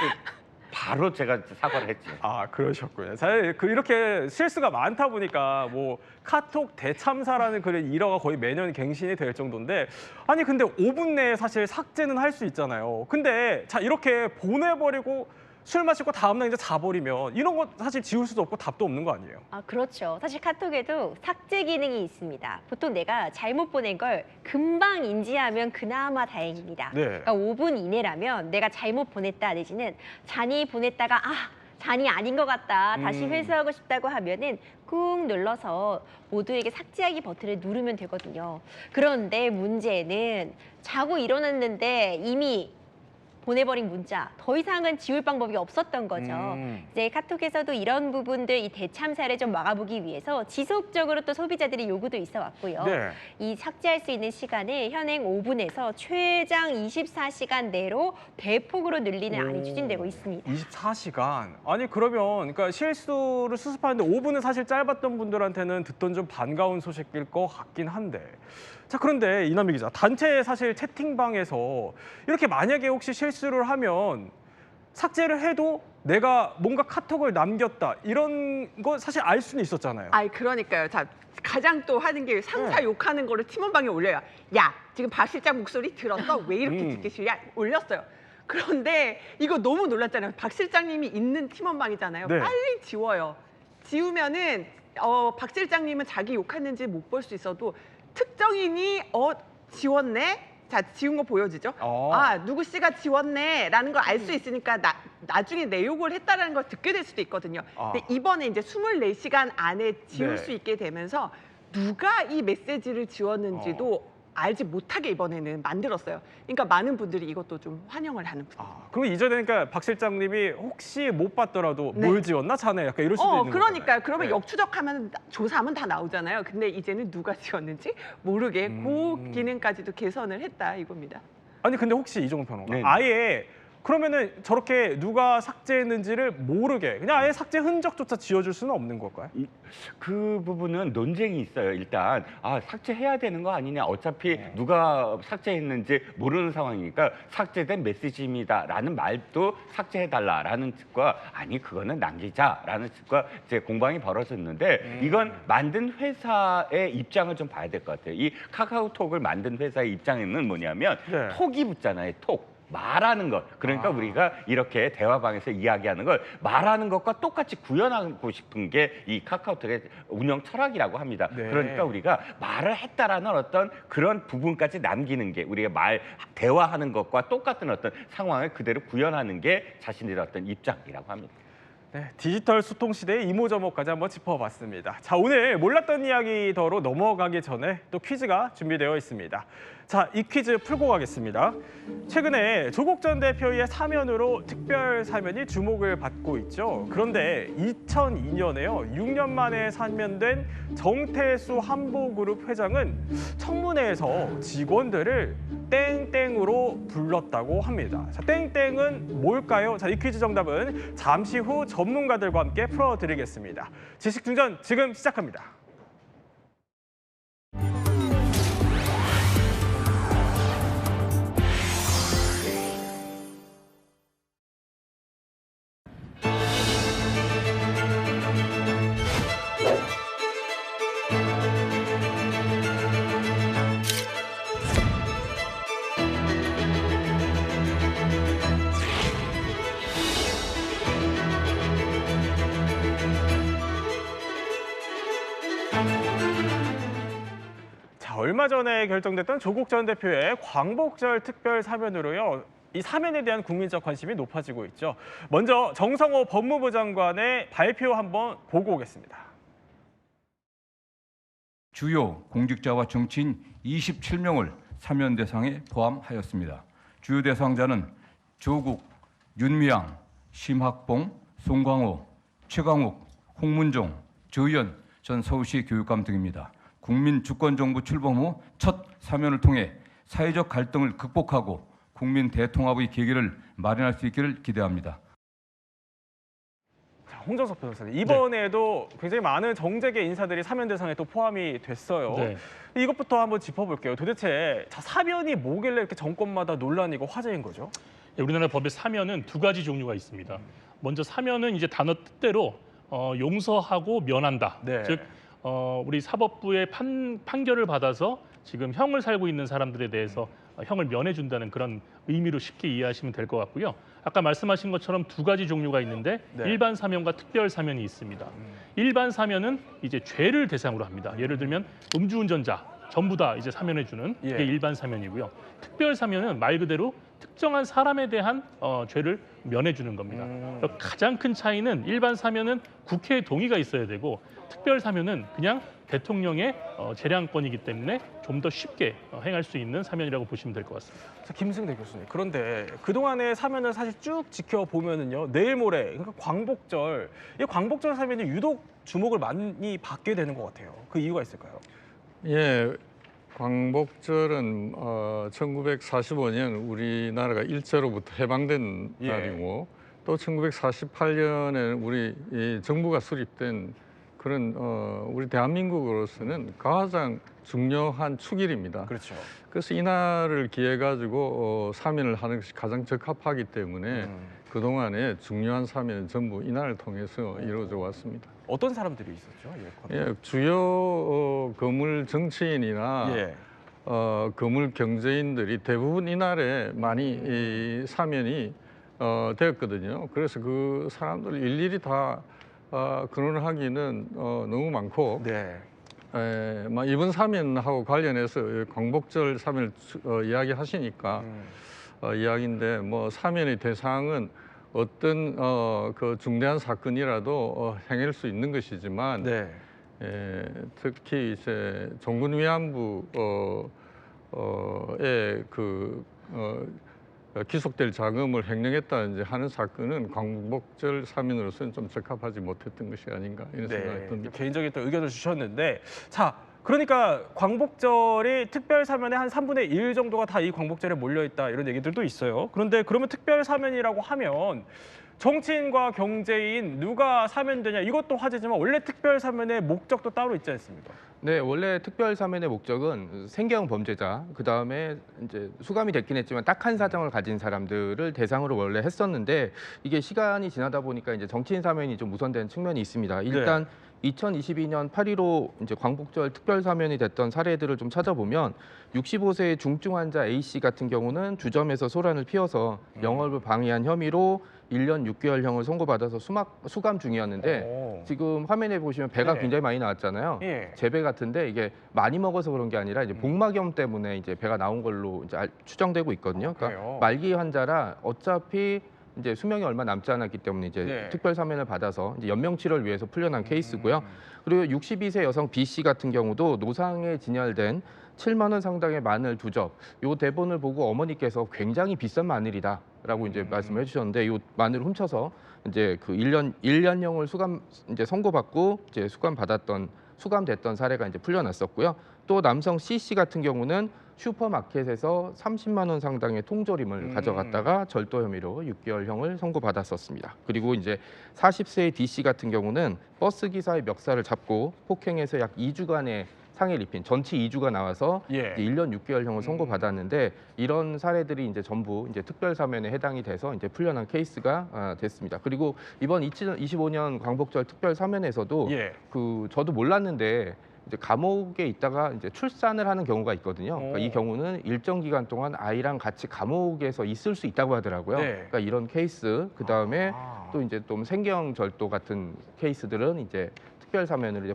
바로 제가 사과를 했죠. 아, 그러셨군요. 사실 이렇게 실수가 많다 보니까 뭐 카톡 대참사라는 그런 일화가 거의 매년 갱신이 될 정도인데, 아니 근데 5분 내에 사실 삭제는 할 수 있잖아요. 근데 자, 이렇게 보내버리고 술 마시고 다음날 이제 자버리면 이런 거 사실 지울 수도 없고 답도 없는 거 아니에요? 아, 그렇죠. 사실 카톡에도 삭제 기능이 있습니다. 보통 내가 잘못 보낸 걸 금방 인지하면 그나마 다행입니다. 네. 그러니까 5분 이내라면 내가 잘못 보냈다 내지는 잔이 보냈다가 잔이 아닌 것 같다. 다시 회수하고 싶다고 하면은 꾹 눌러서 모두에게 삭제하기 버튼을 누르면 되거든요. 그런데 문제는 자고 일어났는데 이미 보내버린 문자, 더 이상은 지울 방법이 없었던 거죠. 이제 카톡에서도 이런 부분들, 이 대참사를 좀 막아보기 위해서 지속적으로 또 소비자들의 요구도 있어 왔고요. 네. 이 삭제할 수 있는 시간을 현행 5분에서 최장 24시간 내로 대폭으로 늘리는 안이 추진되고 있습니다. 24시간? 아니 그러면 그러니까 실수를 수습하는데 5분은 사실 짧았던 분들한테는 듣던 좀 반가운 소식일 것 같긴 한데, 자, 그런데 이남희 기자, 단체 사실 채팅방에서 이렇게 만약에 혹시 실수를 하면 삭제를 해도 내가 뭔가 카톡을 남겼다 이런 거 사실 알 수는 있었잖아요. 아이, 그러니까요. 자, 가장 또 하는 게 상사 욕하는 거를 팀원방에 올려요. 야, 지금 박 실장 목소리 들었어? 왜 이렇게 듣기 싫냐? 올렸어요. 그런데 이거 너무 놀랐잖아요. 박 실장님이 있는 팀원방이잖아요. 네. 빨리 지워요. 지우면은 박 실장님은 자기 욕했는지 못 볼 수 있어도 특정인이 지웠네? 자, 지운 거 보여지죠? 누구 씨가 지웠네 라는 걸 알 수 있으니까 나중에 내 욕을 했다라는 걸 듣게 될 수도 있거든요. 근데 이번에 이제 24시간 안에 지울 네. 수 있게 되면서 누가 이 메시지를 지웠는지도 알지 못하게 이번에는 만들었어요. 그러니까 많은 분들이 이것도 좀 환영을 하는 분이에요. 그럼 이전에 그러니까 박 실장님이 혹시 못 봤더라도 뭘 지웠나 자네 약간 이럴 수도 있는 그러니까요. 거잖아요. 그러면 네. 역추적하면 조사하면 다 나오잖아요. 근데 이제는 누가 지웠는지 모르게 그 기능까지도 개선을 했다 이겁니다. 아니 근데 혹시 이종훈 평론가 네네. 아예 그러면은 저렇게 누가 삭제했는지를 모르게 그냥 아예 삭제 흔적조차 지워줄 수는 없는 걸까요? 그 부분은 논쟁이 있어요. 일단 삭제해야 되는 거 아니냐. 어차피 누가 삭제했는지 모르는 상황이니까 삭제된 메시지입니다라는 말도 삭제해달라라는 측과 아니 그거는 남기자라는 측과 이제 공방이 벌어졌는데 이건 만든 회사의 입장을 좀 봐야 될 것 같아요. 이 카카오톡을 만든 회사의 입장에는 뭐냐면 톡이 붙잖아요. 톡. 말하는 것. 그러니까 우리가 이렇게 대화방에서 이야기하는 걸 말하는 것과 똑같이 구현하고 싶은 게 이 카카오톡의 운영 철학이라고 합니다. 그러니까 우리가 말을 했다라는 어떤 그런 부분까지 남기는 게 우리가 대화하는 것과 똑같은 어떤 상황을 그대로 구현하는 게 자신들의 어떤 입장이라고 합니다. 네, 디지털 소통 시대의 이모저모까지 한번 짚어봤습니다. 자, 오늘 몰랐던 이야기 더로 넘어가기 전에 또 퀴즈가 준비되어 있습니다. 자, 이 퀴즈 풀고 가겠습니다. 최근에 조국 전 대표의 사면으로 특별 사면이 주목을 받고 있죠. 그런데 2002년에요. 6년 만에 사면된 정태수 한보그룹 회장은 청문회에서 직원들을 땡땡으로 불렀다고 합니다. 자, 땡땡은 뭘까요? 자, 이 퀴즈 정답은 잠시 후 전문가들과 함께 풀어드리겠습니다. 지식충전 지금 시작합니다. 얼마 전에 결정됐던 조국 전 대표의 광복절 특별 사면으로요. 이 사면에 대한 국민적 관심이 높아지고 있죠. 먼저 정성호 법무부 장관의 발표 한번 보고 오겠습니다. 주요 공직자와 정치인 27명을 사면 대상에 포함하였습니다. 주요 대상자는 조국, 윤미향, 심학봉, 송광호, 최강욱, 홍문종, 조희연 전 서울시 교육감 등입니다. 국민 주권정부 출범 후 첫 사면을 통해 사회적 갈등을 극복하고 국민 대통합의 계기를 마련할 수 있기를 기대합니다. 자, 홍정석 변호사님, 이번에도 굉장히 많은 정재계 인사들이 사면 대상에 또 포함이 됐어요. 이것부터 한번 짚어볼게요. 도대체 사면이 뭐길래 이렇게 정권마다 논란이고 화제인 거죠? 우리나라 법의 사면은 두 가지 종류가 있습니다. 먼저 사면은 이제 단어 뜻대로 용서하고 면한다. 즉 우리 사법부의 판결을 받아서 지금 형을 살고 있는 사람들에 대해서 형을 면해준다는 그런 의미로 쉽게 이해하시면 될 것 같고요. 아까 말씀하신 것처럼 두 가지 종류가 있는데 일반 사면과 특별 사면이 있습니다. 일반 사면은 이제 죄를 대상으로 합니다. 예를 들면 음주운전자 전부 다 이제 사면해주는 게 일반 사면이고요. 특별 사면은 말 그대로 특정한 사람에 대한 죄를 면해주는 겁니다. 가장 큰 차이는 일반 사면은 국회의 동의가 있어야 되고 특별 사면은 그냥 대통령의 재량권이기 때문에 좀 더 쉽게 행할 수 있는 사면이라고 보시면 될 것 같습니다. 자, 김승대 교수님, 그런데 그동안의 사면을 사실 쭉 지켜보면은요, 내일 모레, 그러니까 광복절, 이 광복절 사면이 유독 주목을 많이 받게 되는 것 같아요. 그 이유가 있을까요? 예, 광복절은 1945년 우리나라가 일제로부터 해방된 날이고 또 1948년에 우리 이 정부가 수립된 그런 우리 대한민국으로서는 가장 중요한 축일입니다. 그렇죠. 그래서 이날을 기해 가지고 사면을 하는 것이 가장 적합하기 때문에 그동안에 중요한 사면은 전부 이날을 통해서 이루어져 왔습니다. 어떤 사람들이 있었죠? 예, 주요 거물 정치인이나 거물 경제인들이 대부분 이날에 많이 이 사면이 되었거든요. 그래서 그 사람들 일일이 다 근원을 하기는 너무 많고 이번 사면하고 관련해서 광복절 사면을 이야기하시니까 이야기인데 뭐 사면의 대상은 어떤 그 중대한 사건이라도 행할 수 있는 것이지만 특히 이제 종군 위안부의 기속될 자금을 횡령했다 하는 사건은 광복절 사면으로서는 좀 적합하지 못했던 것이 아닌가 이런 생각이 듭니다. 개인적인 또 의견을 주셨는데, 자, 그러니까 광복절이 특별 사면의 한 3분의 1 정도가 다 이 광복절에 몰려 있다 이런 얘기들도 있어요. 그런데 그러면 특별 사면이라고 하면 정치인과 경제인 누가 사면되냐 이것도 화제지만 원래 특별 사면의 목적도 따로 있지 않습니까? 네, 원래 특별 사면의 목적은 생경 범죄자, 그 다음에 이제 수감이 됐긴 했지만 딱한 사정을 가진 사람들을 대상으로 원래 했었는데 이게 시간이 지나다 보니까 이제 정치인 사면이 좀 우선되는 측면이 있습니다. 일단 2022년 8.15 이제 광복절 특별 사면이 됐던 사례들을 좀 찾아보면 65세 중증 환자 A 씨 같은 경우는 주점에서 소란을 피워서 영업을 방해한 혐의로 1년 6개월형을 선고받아서 수감 중이었는데 지금 화면에 보시면 배가 굉장히 많이 나왔잖아요. 제배 같은데 이게 많이 먹어서 그런 게 아니라 이제 복막염 때문에 이제 배가 나온 걸로 이제 추정되고 있거든요. 그러니까 말기 환자라 어차피 이제 수명이 얼마 남지 않았기 때문에 이제 특별 사면을 받아서 이제 연명 치료를 위해서 풀려난 케이스고요. 그리고 62세 여성 B 씨 같은 경우도 노상에 진열된 7만 원 상당의 마늘 2접. 요 대본을 보고 어머니께서 굉장히 비싼 마늘이다라고 이제 말씀을 해주셨는데 이 마늘을 훔쳐서 이제 그 1년형을 이제 선고받고 이제 수감됐던 사례가 이제 풀려났었고요. 또 남성 C 씨 같은 경우는 슈퍼마켓에서 30만 원 상당의 통조림을 가져갔다가 절도 혐의로 6개월형을 선고받았었습니다. 그리고 이제 40세의 D 씨 같은 경우는 버스 기사의 멱살을 잡고 폭행해서 약 2주간의 상해를 입힌 전치 2주가 나와서 1년 6개월형을 선고받았는데 이런 사례들이 이제 전부 이제 특별 사면에 해당이 돼서 이제 풀려난 케이스가 됐습니다. 그리고 이번 2025년 광복절 특별 사면에서도 저도 몰랐는데 이제 감옥에 있다가 이제 출산을 하는 경우가 있거든요. 그러니까 이 경우는 일정 기간 동안 아이랑 같이 감옥에서 있을 수 있다고 하더라고요. 그러니까 이런 케이스, 그 다음에 또 이제 좀 생경절도 같은 케이스들은 이제 특별 사면으로 이제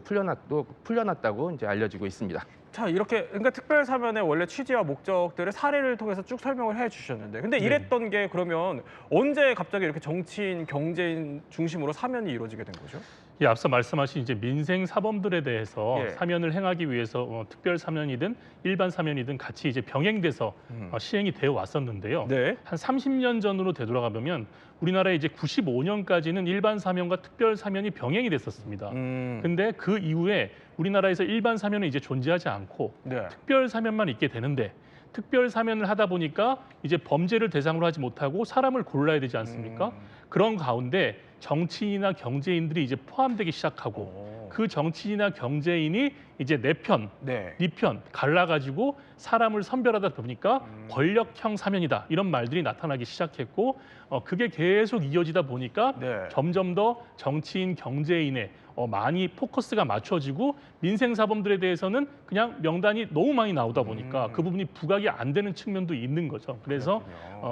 풀려났다고 이제 알려지고 있습니다. 자, 이렇게 그러니까 특별 사면의 원래 취지와 목적들을 사례를 통해서 쭉 설명을 해주셨는데, 근데 이랬던 게 그러면 언제 갑자기 이렇게 정치인, 경제인 중심으로 사면이 이루어지게 된 거죠? 예, 앞서 말씀하신 이제 민생 사범들에 대해서 사면을 행하기 위해서 특별 사면이든 일반 사면이든 같이 이제 병행돼서 시행이 되어 왔었는데요. 한 30년 전으로 되돌아가 보면 우리나라에 이제 95년까지는 일반 사면과 특별 사면이 병행이 됐었습니다. 근데 그 이후에 우리나라에서 일반 사면은 이제 존재하지 않고 특별 사면만 있게 되는데, 특별 사면을 하다 보니까 이제 범죄를 대상으로 하지 못하고 사람을 골라야 되지 않습니까? 그런 가운데 정치인이나 경제인들이 이제 포함되기 시작하고 그 정치인이나 경제인이 이제 내 편, 네 편 갈라가지고 사람을 선별하다 보니까 권력형 사면이다 이런 말들이 나타나기 시작했고 그게 계속 이어지다 보니까 점점 더 정치인, 경제인의 많이 포커스가 맞춰지고 민생사범들에 대해서는 그냥 명단이 너무 많이 나오다 보니까 그 부분이 부각이 안 되는 측면도 있는 거죠. 그래서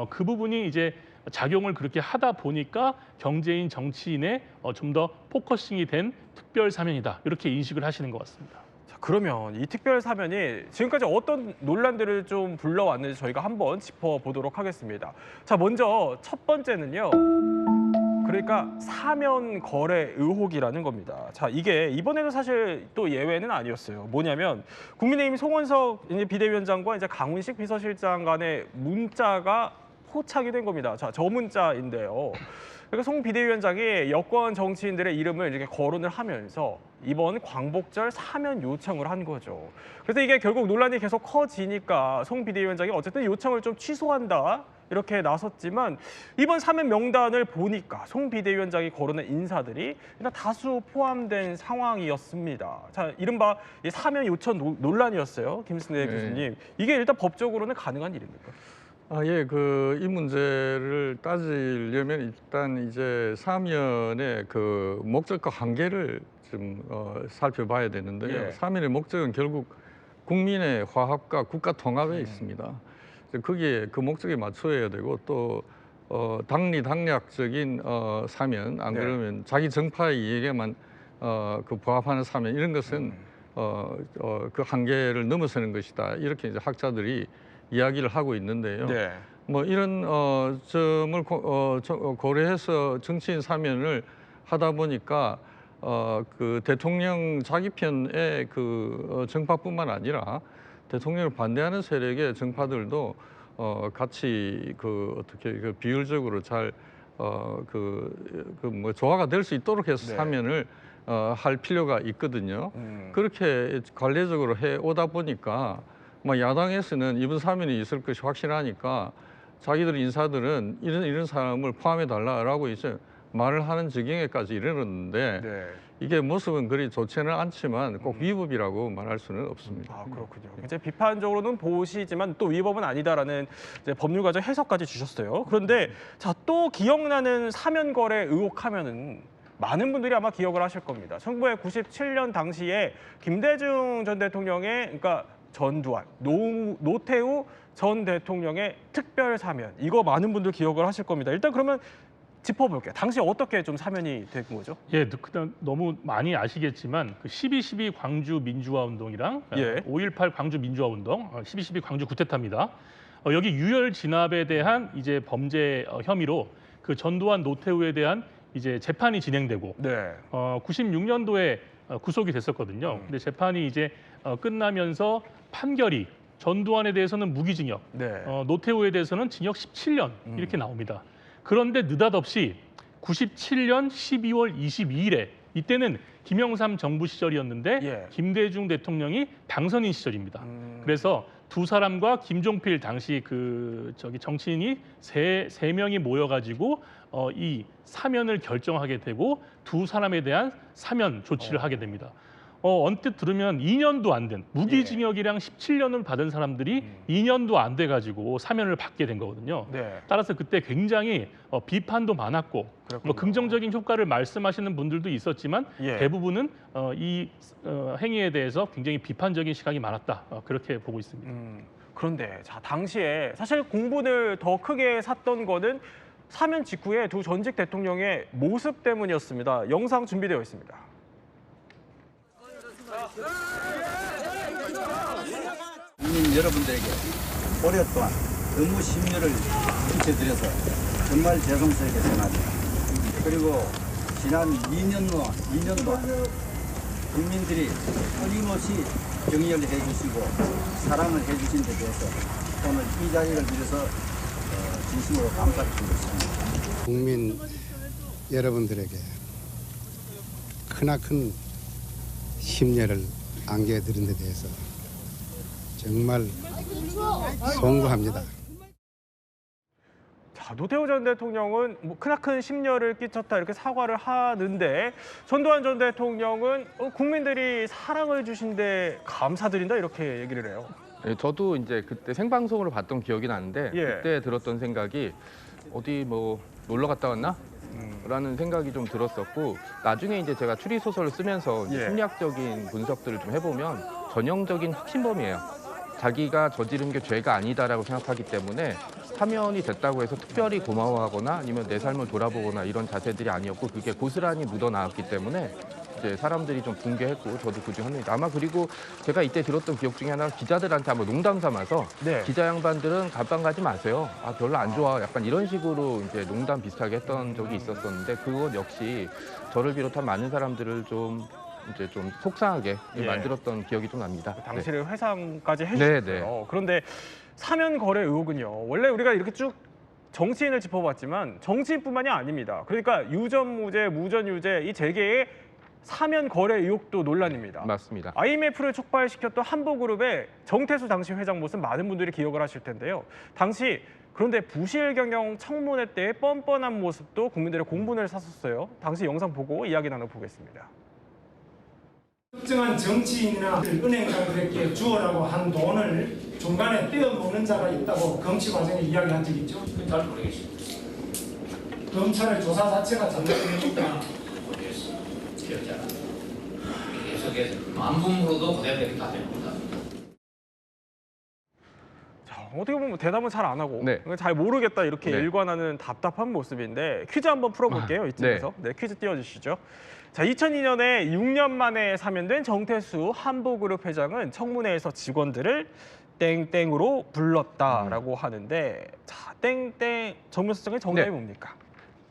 그 부분이 이제 작용을 그렇게 하다 보니까 경제인, 정치인의 좀 더 포커싱이 된 특별 사면이다 이렇게 인식을 하시는 것 같습니다. 자, 그러면 이 특별 사면이 지금까지 어떤 논란들을 좀 불러왔는지 저희가 한번 짚어보도록 하겠습니다. 자, 먼저 첫 번째는요. 그러니까 사면 거래 의혹이라는 겁니다. 자, 이게 이번에도 사실 또 예외는 아니었어요. 뭐냐면 국민의힘 송원석 비대위원장과 이제 강훈식 비서실장 간의 문자가 포착이 된 겁니다. 자, 저 문자인데요. 그러니까 송 비대위원장이 여권 정치인들의 이름을 이렇게 거론을 하면서 이번 광복절 사면 요청을 한 거죠. 그래서 이게 결국 논란이 계속 커지니까 송 비대위원장이 어쨌든 요청을 좀 취소한다 이렇게 나섰지만 이번 사면 명단을 보니까 송 비대위원장이 거론한 인사들이 일단 다수 포함된 상황이었습니다. 자, 이른바 사면 요청 논란이었어요. 김승래 교수님. 이게 일단 법적으로는 가능한 일입니까? 예, 이 문제를 따지려면 일단 이제 사면의 그 목적과 한계를 좀 살펴봐야 되는데요. 사면의 목적은 결국 국민의 화합과 국가 통합에 있습니다. 거기에 그 목적에 맞춰야 되고 또 당리당략적인 사면, 안 그러면 자기 정파의 이익에만 그 부합하는 사면 이런 것은 그 한계를 넘어서는 것이다. 이렇게 이제 학자들이 이야기를 하고 있는데요. 뭐 이런 점을 고려해서 정치인 사면을 하다 보니까 그 대통령 자기 편의 그 정파뿐만 아니라 대통령을 반대하는 세력의 정파들도 같이 어떻게 비율적으로 잘 뭐 조화가 될 수 있도록 해서 사면을 할 필요가 있거든요. 그렇게 관례적으로 해 오다 보니까 뭐 야당에서는 이번 사면이 있을 것이 확실하니까 자기들 인사들은 이런 사람을 포함해 달라라고 이제 말을 하는 지경에까지 이르렀는데 이게 모습은 그리 좋지는 않지만 꼭 위법이라고 말할 수는 없습니다. 아, 그렇군요. 이제 비판적으로는 보시지만 또 위법은 아니다라는 이제 법률 과정 해석까지 주셨어요. 그런데 자, 또 기억나는 사면 거래 의혹 하면은 많은 분들이 아마 기억을 하실 겁니다. 1997년 당시에 김대중 전 대통령의 그러니까 전두환, 노태우 전 대통령의 특별 사면, 이거 많은 분들 기억을 하실 겁니다. 일단 그러면 짚어볼게요. 당시 어떻게 좀 사면이 된 거죠? 예, 그냥 너무 많이 아시겠지만 그 12.12 광주 민주화 운동이랑 5.18 광주 민주화 운동, 12.12 광주 구테타입니다. 여기 유혈 진압에 대한 이제 범죄 혐의로 그 전두환, 노태우에 대한 이제 재판이 진행되고 96년도에 구속이 됐었거든요. 근데 재판이 이제 끝나면서 판결이 전두환에 대해서는 무기징역, 노태우에 대해서는 징역 17년 이렇게 나옵니다. 그런데 느닷없이 97년 12월 22일에 이때는 김영삼 정부 시절이었는데 김대중 대통령이 당선인 시절입니다. 그래서 두 사람과 김종필 당시 정치인이 세 명이 모여가지고 이 사면을 결정하게 되고 두 사람에 대한 사면 조치를 하게 됩니다. 언뜻 들으면 2년도 안 된 무기징역이랑 17년을 받은 사람들이 2년도 안 돼가지고 사면을 받게 된 거거든요. 따라서 그때 굉장히 비판도 많았고 뭐 긍정적인 효과를 말씀하시는 분들도 있었지만 대부분은 이 행위에 대해서 굉장히 비판적인 시각이 많았다. 그렇게 보고 있습니다. 그런데 자, 당시에 사실 공분을 더 크게 샀던 거는 사면 직후에 두 전직 대통령의 모습 때문이었습니다. 영상 준비되어 있습니다. 국민 여러분들에게 오랫동안 너무 심려를 끼쳐드려서 정말 죄송스럽게 생각합니다. 그리고 지난 2년 동안 국민들이 끊임없이 격려를 해주시고 사랑을 해주신 데 대해서 오늘 이 자리를 빌어서 진심으로 감사를 드리겠습니다. 국민 여러분들에게 크나큰 심려를 안겨드린 데 대해서 정말 송구합니다. 자, 노태우 전 대통령은 뭐 크나큰 심려를 끼쳤다 이렇게 사과를 하는데 전두환 전 대통령은 국민들이 사랑을 주신데 감사드린다 이렇게 얘기를 해요. 저도 이제 그때 생방송으로 봤던 기억이 나는데 그때 들었던 생각이 어디 뭐 놀러 갔다 왔나? 라는 생각이 좀 들었었고 나중에 이제 제가 추리 소설을 쓰면서 이제 심리학적인 분석들을 좀 해보면 전형적인 확신범이에요. 자기가 저지른 게 죄가 아니다라고 생각하기 때문에 사면이 됐다고 해서 특별히 고마워하거나 아니면 내 삶을 돌아보거나 이런 자세들이 아니었고 그게 고스란히 묻어나왔기 때문에 이제 사람들이 좀 붕괴했고 저도 그중 하나입니다. 아마 그리고 제가 이때 들었던 기억 중에 하나는 기자들한테 한번 농담 삼아서 기자 양반들은 감방 가지 마세요. 아 별로 안 좋아. 약간 이런 식으로 이제 농담 비슷하게 했던 적이 있었었는데 그것 역시 저를 비롯한 많은 사람들을 좀 이제 좀 속상하게 만들었던 기억이 좀 납니다. 당시를 회상까지 해주셨어요. 그런데 사면 거래 의혹은요. 원래 우리가 이렇게 쭉 정치인을 짚어봤지만 정치인뿐만이 아닙니다. 그러니까 유전무죄, 무전유죄 이 재계의 사면 거래 의혹도 논란입니다. 맞습니다. IMF를 촉발시켰던 한보그룹의 정태수 당시 회장 모습 많은 분들이 기억을 하실 텐데요. 당시 그런데 부실 경영 청문회 때의 뻔뻔한 모습도 국민들의 공분을 샀었어요. 당시 영상 보고 이야기 나눠보겠습니다. 특정한 정치인이나 은행가들에게 주어라고 한 돈을 중간에 떼어먹는 자가 있다고 정치 과정에 이야기한 적이 있죠. 잘 모르겠습니다. 검찰의 조사 자체가 잘못되니까 기억이 안 납니다. 계속해서 만분으로도 그대로 이렇게 다 됩니다. 자, 어떻게 보면 대답은 잘 안 하고 잘 모르겠다 이렇게 일관하는 답답한 모습인데 퀴즈 한번 풀어볼게요. 이쯤에서. 퀴즈 띄워주시죠. 자, 2002년에 6년 만에 사면된 정태수 한보그룹 회장은 청문회에서 직원들을 땡땡으로 불렀다라고 하는데 자, 땡땡 정명수 장의 정답이 뭡니까?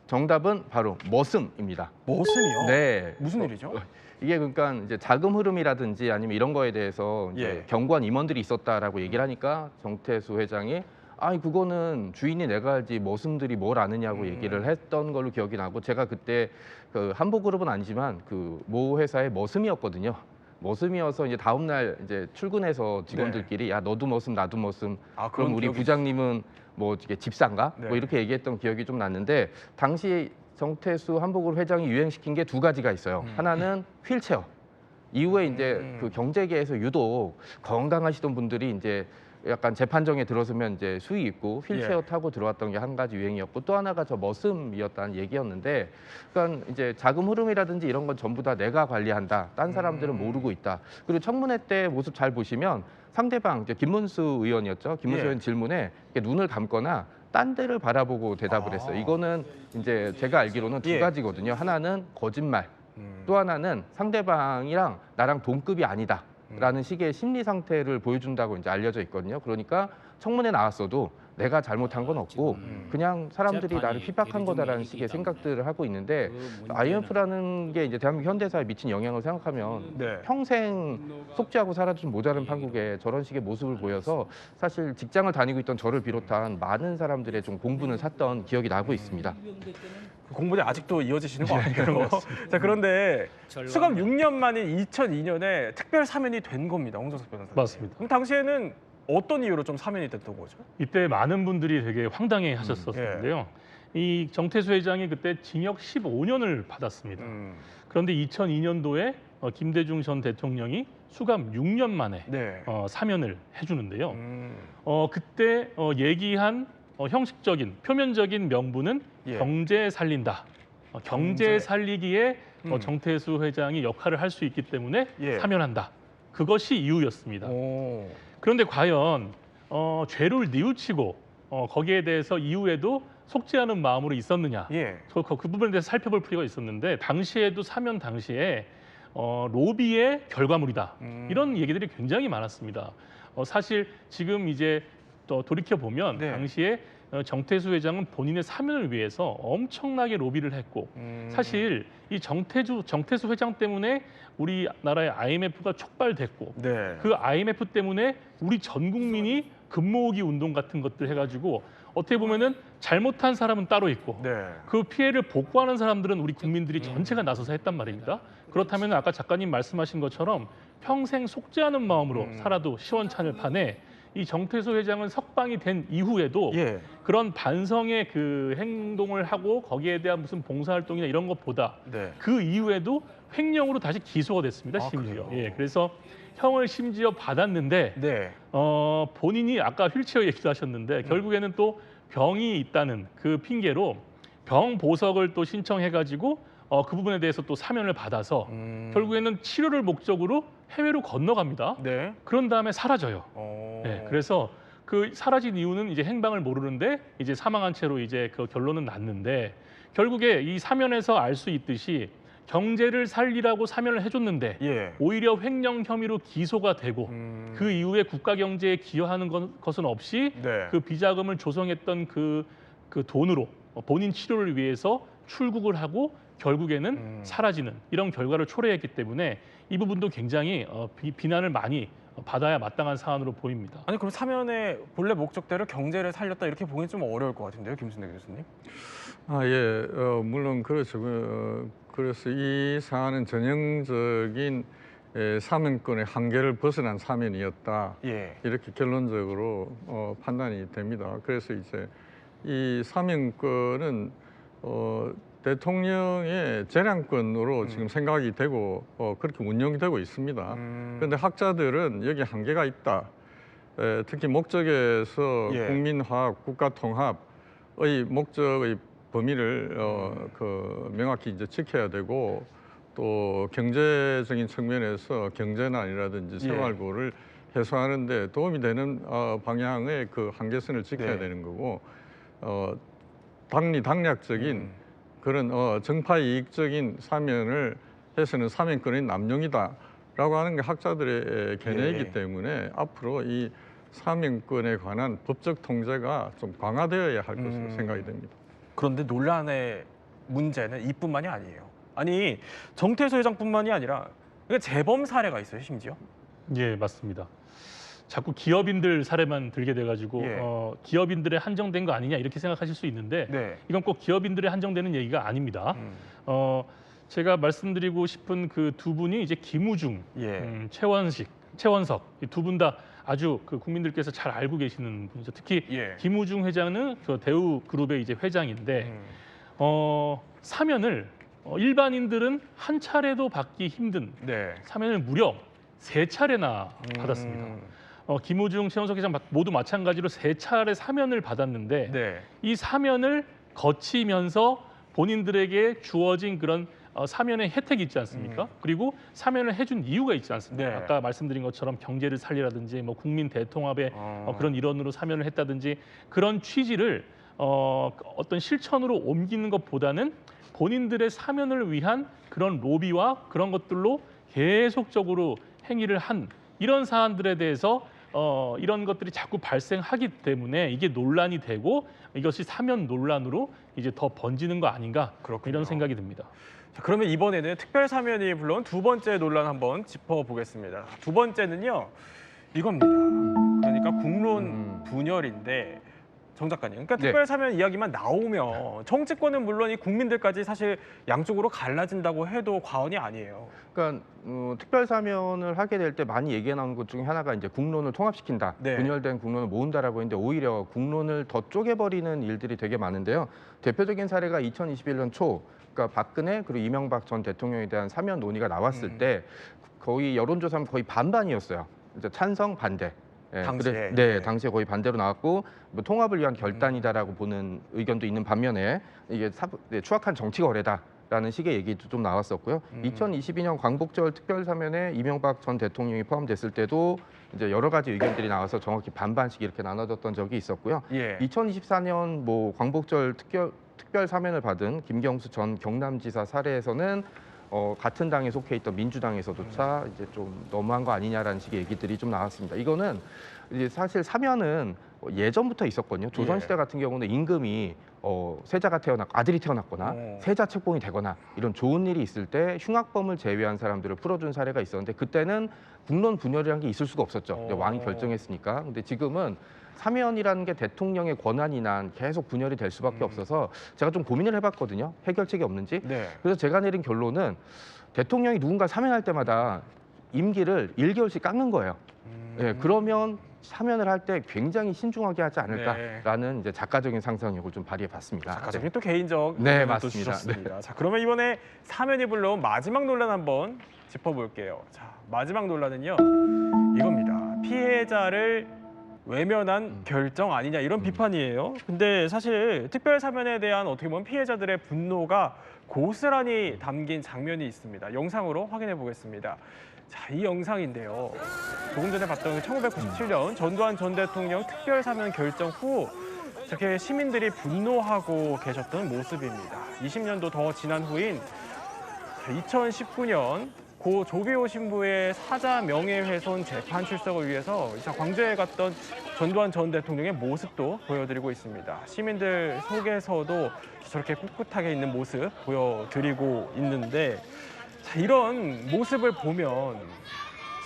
정답은 바로 머슴입니다. 머슴이요? 네. 무슨 일이죠? 이게 그러니까 이제 자금 흐름이라든지 아니면 이런 거에 대해서 이제 경고한 임원들이 있었다라고 얘기를 하니까 정태수 회장이 아니 그거는 주인이 내가 알지 머슴들이 뭘 아느냐고 얘기를 했던 걸로 기억이 나고 제가 그때 그 한보그룹은 아니지만 그 모 회사의 머슴이었거든요. 머슴이어서 이제 다음 날 이제 출근해서 직원들끼리 야 너도 머슴 나도 머슴 그럼 우리 부장님은 뭐 이게 집사인가 뭐 이렇게 얘기했던 기억이 좀 났는데 당시 정태수 한보그룹 회장이 유행시킨 게 두 가지가 있어요. 하나는 휠체어. 이후에 이제 그 경제계에서 유독 건강하시던 분들이 이제 약간 재판정에 들어서면 이제 수위 있고 휠체어 타고 들어왔던 게 한 가지 유행이었고 또 하나가 저 머슴이었다는 얘기였는데 그러니까 이제 자금 흐름이라든지 이런 건 전부 다 내가 관리한다. 딴 사람들은 모르고 있다. 그리고 청문회 때 모습 잘 보시면 상대방 이제 김문수 의원이었죠. 김문수 의원 질문에 이렇게 눈을 감거나 딴 데를 바라보고 대답을 했어요. 이거는 이제 제가 알기로는 두 가지거든요. 하나는 거짓말. 또 하나는 상대방이랑 나랑 동급이 아니다. 라는 식의 심리 상태를 보여준다고 이제 알려져 있거든요. 그러니까 청문회 나왔어도 내가 잘못한 건 없고 그냥 사람들이 나를 핍박한 거다라는 식의 생각들을 하고 있는데 IMF라는 게 이제 대한민국 현대사에 미친 영향을 생각하면 평생 속죄하고 살아도 좀 모자른 판국에 저런 식의 모습을 보여서 사실 직장을 다니고 있던 저를 비롯한 많은 사람들의 좀 공분을 샀던 기억이 나고 있습니다. 공분이 아직도 이어지시는 거 아니에요? 자, 그런데 수감 6년 만인 2002년에 특별 사면이 된 겁니다. 홍정석 변호사님. 맞습니다. 그럼 당시에는 어떤 이유로 좀 사면이 됐던 거죠? 이때 많은 분들이 되게 황당해 하셨었는데요. 이 정태수 회장이 그때 징역 15년을 받았습니다. 그런데 2002년도에 김대중 전 대통령이 수감 6년 만에 사면을 해주는데요. 그때 얘기한 형식적인 표면적인 명분은 경제 살린다. 경제 살리기에 정태수 회장이 역할을 할 수 있기 때문에 사면한다. 그것이 이유였습니다. 그런데 과연 죄를 뉘우치고 거기에 대해서 이후에도 속죄하는 마음으로 있었느냐. 그 부분에 대해서 살펴볼 필요가 있었는데 당시에도 사면 당시에 로비의 결과물이다. 이런 얘기들이 굉장히 많았습니다. 사실 지금 이제 또 돌이켜 보면 당시에 정태수 회장은 본인의 사면을 위해서 엄청나게 로비를 했고 사실 이 정태수 회장 때문에 우리나라의 IMF가 촉발됐고 그 IMF 때문에 우리 전 국민이 금모으기 운동 같은 것들 해가지고 어떻게 보면은 잘못한 사람은 따로 있고 그 피해를 복구하는 사람들은 우리 국민들이 전체가 나서서 했단 말입니다. 그렇다면 아까 작가님 말씀하신 것처럼 평생 속죄하는 마음으로 살아도 시원찮을 판에 이 정태수 회장은 석방이 된 이후에도 그런 반성의 그 행동을 하고 거기에 대한 무슨 봉사활동이나 이런 것보다 그 이후에도 횡령으로 다시 기소가 됐습니다. 심지어. 그래서 형을 심지어 받았는데 본인이 아까 휠체어 얘기도 하셨는데 결국에는 또 병이 있다는 그 핑계로 병 보석을 또 신청해가지고 그 부분에 대해서 또 사면을 받아서 결국에는 치료를 목적으로 해외로 건너갑니다. 그런 다음에 사라져요. 그래서 그 사라진 이유는 이제 행방을 모르는데 이제 사망한 채로 이제 그 결론은 났는데 결국에 이 사면에서 알 수 있듯이 경제를 살리라고 사면을 해줬는데 오히려 횡령 혐의로 기소가 되고 그 이후에 국가 경제에 기여하는 것은 없이 그 비자금을 조성했던 그 돈으로 본인 치료를 위해서 출국을 하고 결국에는 사라지는 이런 결과를 초래했기 때문에 이 부분도 굉장히 비난을 많이 받아야 마땅한 사안으로 보입니다. 아니 그럼 사면의 본래 목적대로 경제를 살렸다 이렇게 보기는 좀 어려울 것 같은데요, 김순례 교수님? 물론 그렇죠. 그래서 이 사안은 전형적인 사면권의 한계를 벗어난 사면이었다. 이렇게 결론적으로 판단이 됩니다. 그래서 이제 이 사면권은 대통령의 재량권으로 지금 생각이 되고 그렇게 운영이 되고 있습니다. 그런데 학자들은 여기 한계가 있다. 특히 목적에서 국민화합, 국가통합의 목적의 범위를 명확히 이제 지켜야 되고 또 경제적인 측면에서 경제난이라든지 생활고를 해소하는 데 도움이 되는 방향의 그 한계선을 지켜야 되는 거고 당리당략적인 그런 정파 이익적인 사면을 해서는 사면권의 남용이다라고 하는 게 학자들의 견해이기 때문에 앞으로 이 사면권에 관한 법적 통제가 좀 강화되어야 할 것으로 생각이 됩니다. 그런데 논란의 문제는 이뿐만이 아니에요. 아니 정태수 회장뿐만이 아니라 재범 사례가 있어요, 심지어? 예, 맞습니다. 자꾸 기업인들 사례만 들게 돼가지고 예. 기업인들에 한정된 거 아니냐 이렇게 생각하실 수 있는데 네. 이건 꼭 기업인들에 한정되는 얘기가 아닙니다. 제가 말씀드리고 싶은 그 두 분이 이제 김우중, 예. 최원석 이 두 분 다 아주 그 국민들께서 잘 알고 계시는 분이죠. 특히 예. 김우중 김우중 회장은 그 대우그룹의 이제 회장인데 사면을 일반인들은 한 차례도 받기 힘든 네. 사면을 무려 3차례나 받았습니다. 김우중, 최원석 회장 모두 마찬가지로 3차례 사면을 받았는데 네. 이 사면을 거치면서 본인들에게 주어진 그런 사면의 혜택이 있지 않습니까? 그리고 사면을 해준 이유가 있지 않습니까? 네. 아까 말씀드린 것처럼 경제를 살리라든지 뭐 국민 대통합의 그런 일원으로 사면을 했다든지 그런 취지를 어떤 실천으로 옮기는 것보다는 본인들의 사면을 위한 그런 로비와 그런 것들로 계속적으로 행위를 한 이런 사안들에 대해서 이런 것들이 자꾸 발생하기 때문에 이게 논란이 되고 이것이 사면 논란으로 이제 더 번지는 거 아닌가 이런 생각이 듭니다. 자, 그러면 이번에는 특별 사면이 불러온 두 번째 논란 한번 짚어보겠습니다. 두 번째는요, 이겁니다. 그러니까 국론 분열인데 정 작가님, 그러니까 네. 특별 사면 이야기만 나오면 정치권은 물론 이 국민들까지 사실 양쪽으로 갈라진다고 해도 과언이 아니에요. 그러니까 특별 사면을 하게 될 때 많이 얘기가 나오는 것 중에 하나가 이제 국론을 통합시킨다, 네. 분열된 국론을 모은다라고 했는데 오히려 국론을 더 쪼개버리는 일들이 되게 많은데요. 대표적인 사례가 2021년 초, 그러니까 박근혜 그리고 이명박 전 대통령에 대한 사면 논의가 나왔을 때 거의 여론조사는 거의 반반이었어요. 이제 찬성, 반대. 예, 당시에. 네, 당시에 거의 반대로 나왔고 뭐 통합을 위한 결단이다라고 보는 의견도 있는 반면에 이게 추악한 정치 거래다라는 식의 얘기도 좀 나왔었고요. 2022년 광복절 특별사면에 이명박 전 대통령이 포함됐을 때도 이제 여러 가지 의견들이 나와서 정확히 반반씩 이렇게 나눠졌던 적이 있었고요. 예. 2024년 뭐 광복절 특별 사면을 받은 김경수 전 경남지사 사례에서는 같은 당에 속해 있던 민주당에서조차 이제 좀 너무한 거 아니냐라는 식의 얘기들이 좀 나왔습니다. 이거는 이제 사실 사면은 예전부터 있었거든요. 조선시대 같은 경우는 임금이 세자가 아들이 태어났거나 세자 책봉이 되거나 이런 좋은 일이 있을 때 흉악범을 제외한 사람들을 풀어준 사례가 있었는데 그때는 국론 분열이라는 게 있을 수가 없었죠. 왕이 결정했으니까. 근데 지금은 사면이라는 게 대통령의 권한이나 계속 분열이 될 수밖에 없어서 제가 좀 고민을 해봤거든요. 해결책이 없는지. 네. 그래서 제가 내린 결론은 대통령이 누군가 사면할 때마다 임기를 1개월씩 깎는 거예요. 예, 그러면 사면을 할 때 굉장히 신중하게 하지 않을까라는 이제 작가적인 상상력을 좀 발휘해봤습니다. 작가적인 또 개인적 네, 의견을 또 맞습니다. 주셨습니다. 자, 그러면 이번에 사면이 불러온 마지막 논란 한번 짚어볼게요. 자, 마지막 논란은요, 이겁니다. 피해자를 외면한 결정 아니냐 이런 비판이에요. 근데 사실 특별 사면에 대한 어떻게 보면 피해자들의 분노가 고스란히 담긴 장면이 있습니다. 영상으로 확인해 보겠습니다. 자, 이 영상인데요. 조금 전에 봤던 1997년 전두환 전 대통령 특별 사면 결정 후 이렇게 시민들이 분노하고 계셨던 모습입니다. 20년도 더 지난 후인 2019년 고 조비오 신부의 사자 명예훼손 재판 출석을 위해서 광주에 갔던 전두환 전 대통령의 모습도 보여드리고 있습니다. 시민들 속에서도 저렇게 꿋꿋하게 있는 모습 보여드리고 있는데, 자, 이런 모습을 보면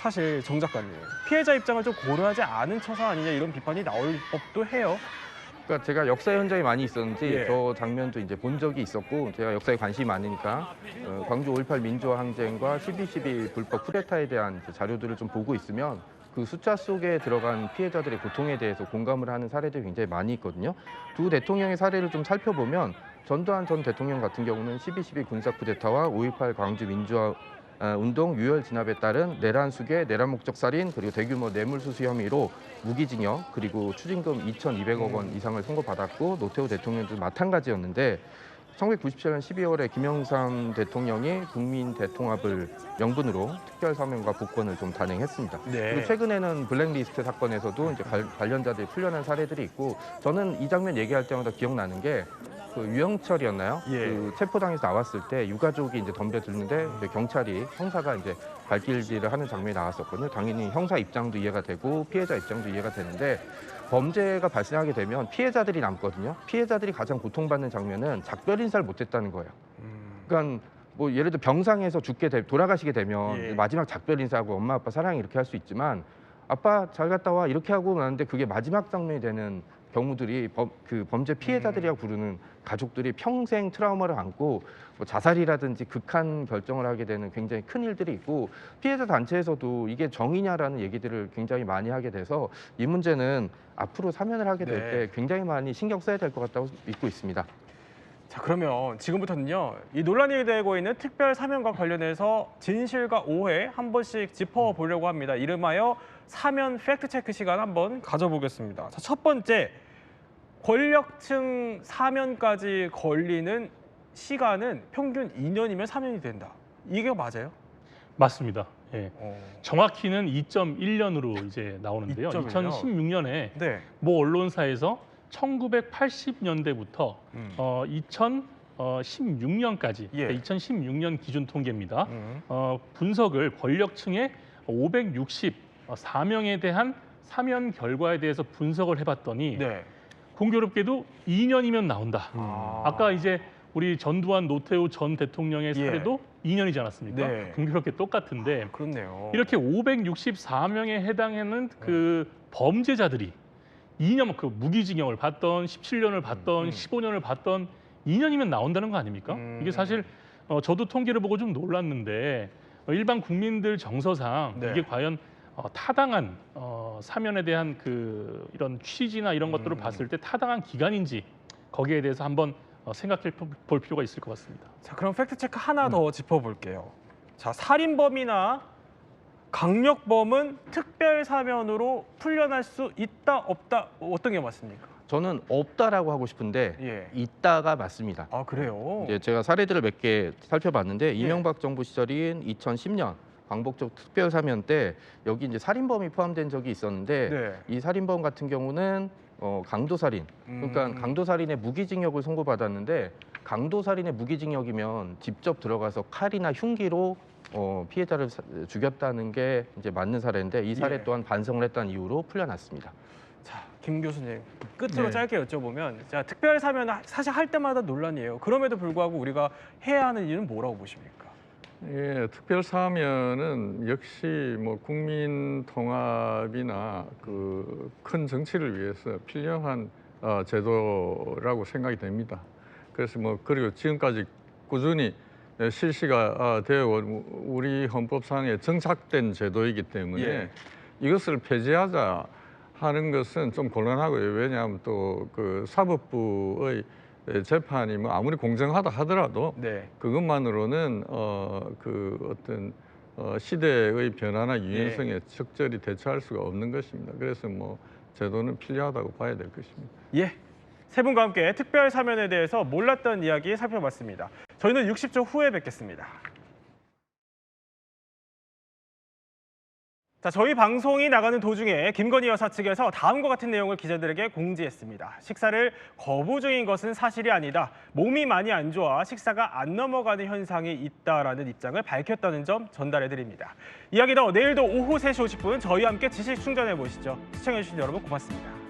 사실 정 작가님, 피해자 입장을 좀 고려하지 않은 처사 아니냐 이런 비판이 나올 법도 해요. 그러니까 제가 역사 현장에 많이 있었는지 예. 저 장면도 이제 본 적이 있었고 제가 역사에 관심이 많으니까 광주 5.18 민주화 항쟁과 12.12 불법 쿠데타에 대한 자료들을 좀 보고 있으면 그 숫자 속에 들어간 피해자들의 고통에 대해서 공감을 하는 사례들이 굉장히 많이 있거든요. 두 대통령의 사례를 좀 살펴보면 전두환 전 대통령 같은 경우는 12.12 군사 쿠데타와 5.18 광주 민주화 운동 유혈 진압에 따른 내란 수괴, 내란 목적 살인 그리고 대규모 뇌물수수 혐의로 무기징역 그리고 추징금 2,200억 원 이상을 선고받았고 노태우 대통령도 마찬가지였는데 1997년 12월에 김영삼 대통령이 국민 대통합을 명분으로 특별 사면과 복권을 좀 단행했습니다. 네. 그리고 최근에는 블랙리스트 사건에서도 이제 관련자들이 풀려난 사례들이 있고 저는 이 장면 얘기할 때마다 기억나는 게 그 유영철이었나요? 예. 그 체포당해서 나왔을 때 유가족이 이제 덤벼드는데 이제 경찰이 형사가 이제 발길질을 하는 장면이 나왔었거든요. 당연히 형사 입장도 이해가 되고 피해자 입장도 이해가 되는데 범죄가 발생하게 되면 피해자들이 남거든요. 피해자들이 가장 고통받는 장면은 작별 인사를 못했다는 거예요. 그러니까 뭐 예를 들어 병상에서 돌아가시게 되면 예. 마지막 작별 인사하고 엄마 아빠 사랑해 이렇게 할 수 있지만 아빠 잘 갔다 와 이렇게 하고 나는데 그게 마지막 장면이 되는 경우들이 범죄 피해자들이라고 부르는 가족들이 평생 트라우마를 안고 뭐 자살이라든지 극한 결정을 하게 되는 굉장히 큰 일들이 있고 피해자 단체에서도 이게 정의냐라는 얘기들을 굉장히 많이 하게 돼서 이 문제는 앞으로 사면을 하게 될 때 굉장히 많이 신경 써야 될 것 같다고 믿고 있습니다. 자, 그러면 지금부터는요, 이 논란이 되고 있는 특별 사면과 관련해서 진실과 오해 한 번씩 짚어보려고 합니다. 이름하여 사면 팩트체크 시간 한번 가져보겠습니다. 자, 첫 번째, 권력층 사면까지 걸리는 시간은 평균 2년이면 사면이 된다. 이게 맞아요? 맞습니다. 예. 정확히는 2.1년으로 이제 나오는데요. 2016년에 네. 모 언론사에서 1980년대부터 2016년까지, 2016년 기준 통계입니다. 분석을 권력층의 564명에 대한 사면 결과에 대해서 분석을 해봤더니 공교롭게도 2년이면 나온다. 아까 이제 우리 전두환 노태우 전 대통령의 사례도 2년이지 않았습니까? 네. 공교롭게 똑같은데 그렇네요. 이렇게 564명에 해당하는 그 범죄자들이 2년, 그 무기징역을 받던 17년을 받던 15년을 받던 2년이면 나온다는 거 아닙니까? 이게 사실 저도 통계를 보고 좀 놀랐는데 일반 국민들 정서상 이게 과연 타당한 사면에 대한 그 이런 취지나 이런 것들을 봤을 때 타당한 기간인지 거기에 대해서 한번 생각해 볼 필요가 있을 것 같습니다. 자, 그럼 팩트체크 하나 더 짚어볼게요. 자, 살인범이나 강력범은 특별 사면으로 풀려날 수 있다, 없다, 어떤 게 맞습니까? 저는 없다라고 하고 싶은데 있다가 맞습니다. 아, 그래요? 이제 제가 사례들을 몇 개 살펴봤는데 이명박 정부 시절인 2010년 광복절 특별 사면 때 여기 이제 살인범이 포함된 적이 있었는데 이 살인범 같은 경우는 강도살인, 그러니까 강도살인의 무기징역을 선고받았는데 강도살인의 무기징역이면 직접 들어가서 칼이나 흉기로 피해자를 죽였다는 게 이제 맞는 사례인데 이 사례 또한 반성을 했다는 이유로 풀려났습니다. 자, 김 교수님, 끝으로 짧게 여쭤보면, 자, 특별 사면 사실 할 때마다 논란이에요. 그럼에도 불구하고 우리가 해야 하는 일은 뭐라고 보십니까? 예, 특별 사면은 역시 뭐 국민 통합이나 그 큰 정치를 위해서 필요한 제도라고 생각이 됩니다. 그래서 뭐 그리고 지금까지 꾸준히 실시가 되어 우리 헌법상에 정착된 제도이기 때문에 이것을 폐지하자 하는 것은 좀 곤란하고요. 왜냐하면 또 그 사법부의 재판이 뭐 아무리 공정하다 하더라도 그것만으로는 그 어떤 시대의 변화나 유연성에 적절히 대처할 수가 없는 것입니다. 그래서 뭐 제도는 필요하다고 봐야 될 것입니다. 예, 세 분과 함께 특별 사면에 대해서 몰랐던 이야기 살펴봤습니다. 저희는 60초 후에 뵙겠습니다. 자, 저희 방송이 나가는 도중에 김건희 여사 측에서 다음과 같은 내용을 기자들에게 공지했습니다. 식사를 거부 중인 것은 사실이 아니다. 몸이 많이 안 좋아 식사가 안 넘어가는 현상이 있다라는 입장을 밝혔다는 점 전달해드립니다. 이야기 더 내일도 오후 3시 50분 저희와 함께 지식 충전해 보시죠. 시청해주신 여러분 고맙습니다.